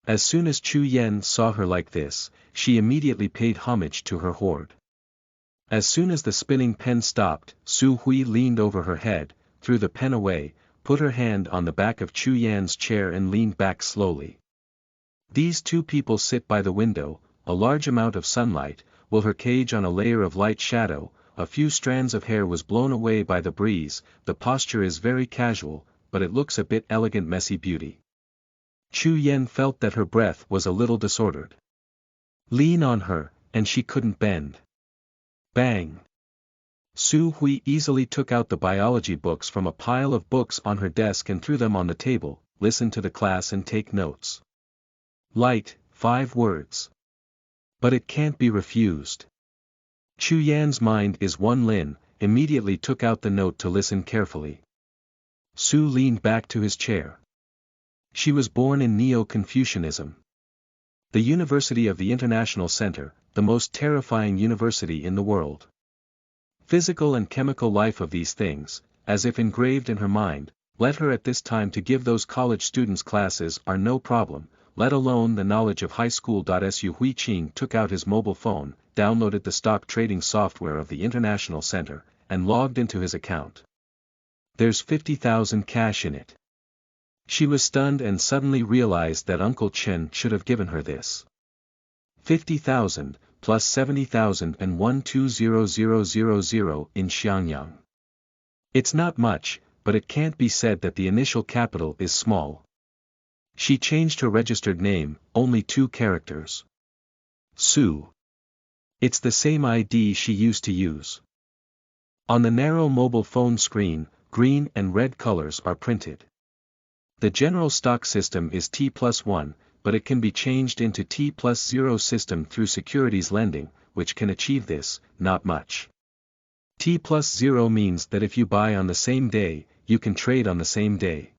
As soon as Chu Yan saw her like this, she immediately paid homage to her hoard. As soon as the spinning pen stopped, Su Hui leaned over her head, threw the pen away, put her hand on the back of Chu Yan's chair and leaned back slowly. These 2 people sit by the window, a large amount of sunlight, while her cage on a layer of light shadow, a few strands of hair was blown away by the breeze. The posture is very casual, but it looks a bit elegant messy beauty. Chu Yan felt that her breath was a little disordered. Lean on her, and she couldn't bend. Bang! Su Hui easily took out the biology books from a pile of books on her desk and threw them on the table. "Listen to the class and take notes. Light, 5 words. But it can't be refused." Chu Yan's mind is one Lin, immediately took out the note to listen carefully. Su leaned back to his chair. She was born in Neo-Confucianism. The University of the International Center, the most terrifying university in the world. Physical and chemical life of these things, as if engraved in her mind, led her at this time to give those college students classes are no problem, let alone the knowledge of high school. Su Huiqing took out his mobile phone, downloaded the stock trading software of the International Center, and logged into his account. There's 50,000 cash in it. She was stunned and suddenly realized that Uncle Chen should have given her this. 50,000, plus 70,000 and 120,000 in Xiangyang. It's not much, but it can't be said that the initial capital is small. She changed her registered name, only 2 characters. Su. It's the same ID she used to use. On the narrow mobile phone screen, green and red colors are printed. The general stock system is T+1, but it can be changed into T+0 system through securities lending, which can achieve this, not much. T+0 means that if you buy on the same day, you can trade on the same day.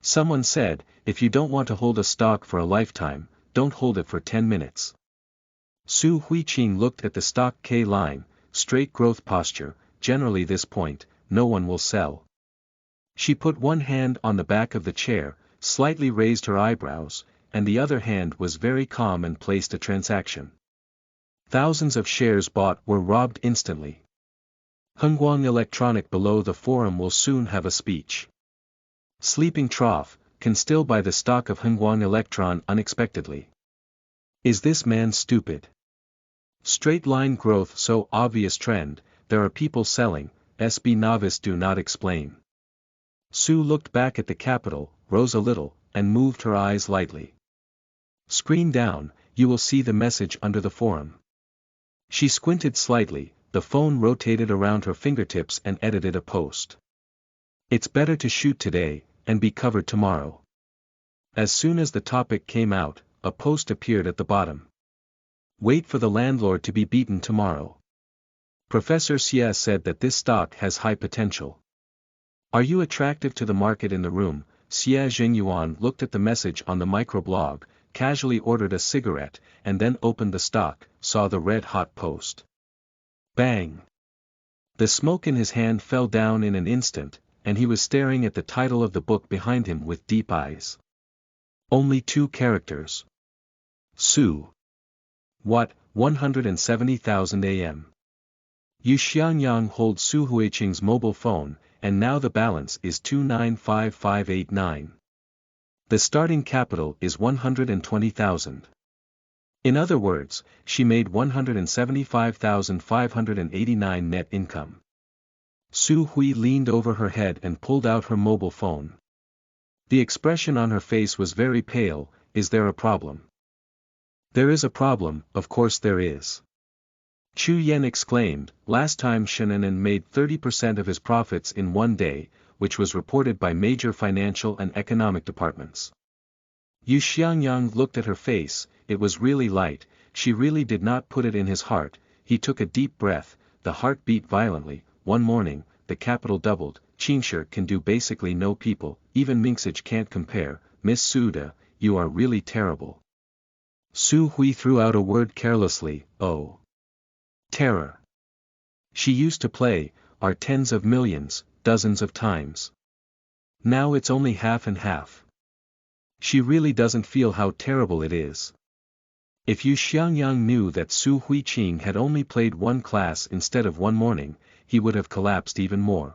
Someone said, if you don't want to hold a stock for a lifetime, don't hold it for 10 minutes. Su Huiqing looked at the stock K line, straight growth posture, generally this point, no one will sell. She put one hand on the back of the chair, slightly raised her eyebrows, and the other hand was very calm and placed a transaction. Thousands of shares bought were robbed instantly. Hengguang Electronic below the forum will soon have a speech. Sleeping Trough, can still buy the stock of Hengguang Electron unexpectedly. Is this man stupid? Straight line growth so obvious trend, there are people selling, SB novice do not explain. Su looked back at the capital, rose a little, and moved her eyes lightly. Screen down, you will see the message under the forum. She squinted slightly, the phone rotated around her fingertips and edited a post. It's better to shoot today, and be covered tomorrow. As soon as the topic came out, a post appeared at the bottom. Wait for the landlord to be beaten tomorrow. Professor Xie said that this stock has high potential. Are you attractive to the market in the room? Xie Jingyuan looked at the message on the microblog, casually ordered a cigarette, and then opened the stock, saw the red-hot post. Bang! The smoke in his hand fell down in an instant, and he was staring at the title of the book behind him with deep eyes. Only 2 characters. Su. What, 170,000 AM. Yu Xiangyang holds Su Huiqing's mobile phone, and now the balance is 295589. The starting capital is 120,000. In other words, she made 175,589 net income. Su Hui leaned over her head and pulled out her mobile phone. The expression on her face was very pale. Is there a problem? There is a problem, of course there is. Chu Yen exclaimed, last time Shenanan made 30% of his profits in one day, which was reported by major financial and economic departments. Yu Xiangyang looked at her face, it was really light, she really did not put it in his heart. He took a deep breath, the heart beat violently. One morning, the capital doubled. Qingshi can do basically no people, even Minxage can't compare. Miss Suda, you are really terrible. Su Hui threw out a word carelessly, oh. Terror. She used to play, are tens of millions, dozens of times. Now it's only half and half. She really doesn't feel how terrible it is. If Yu Xiangyang knew that Su Huiqing had only played one class instead of one morning, he would have collapsed even more.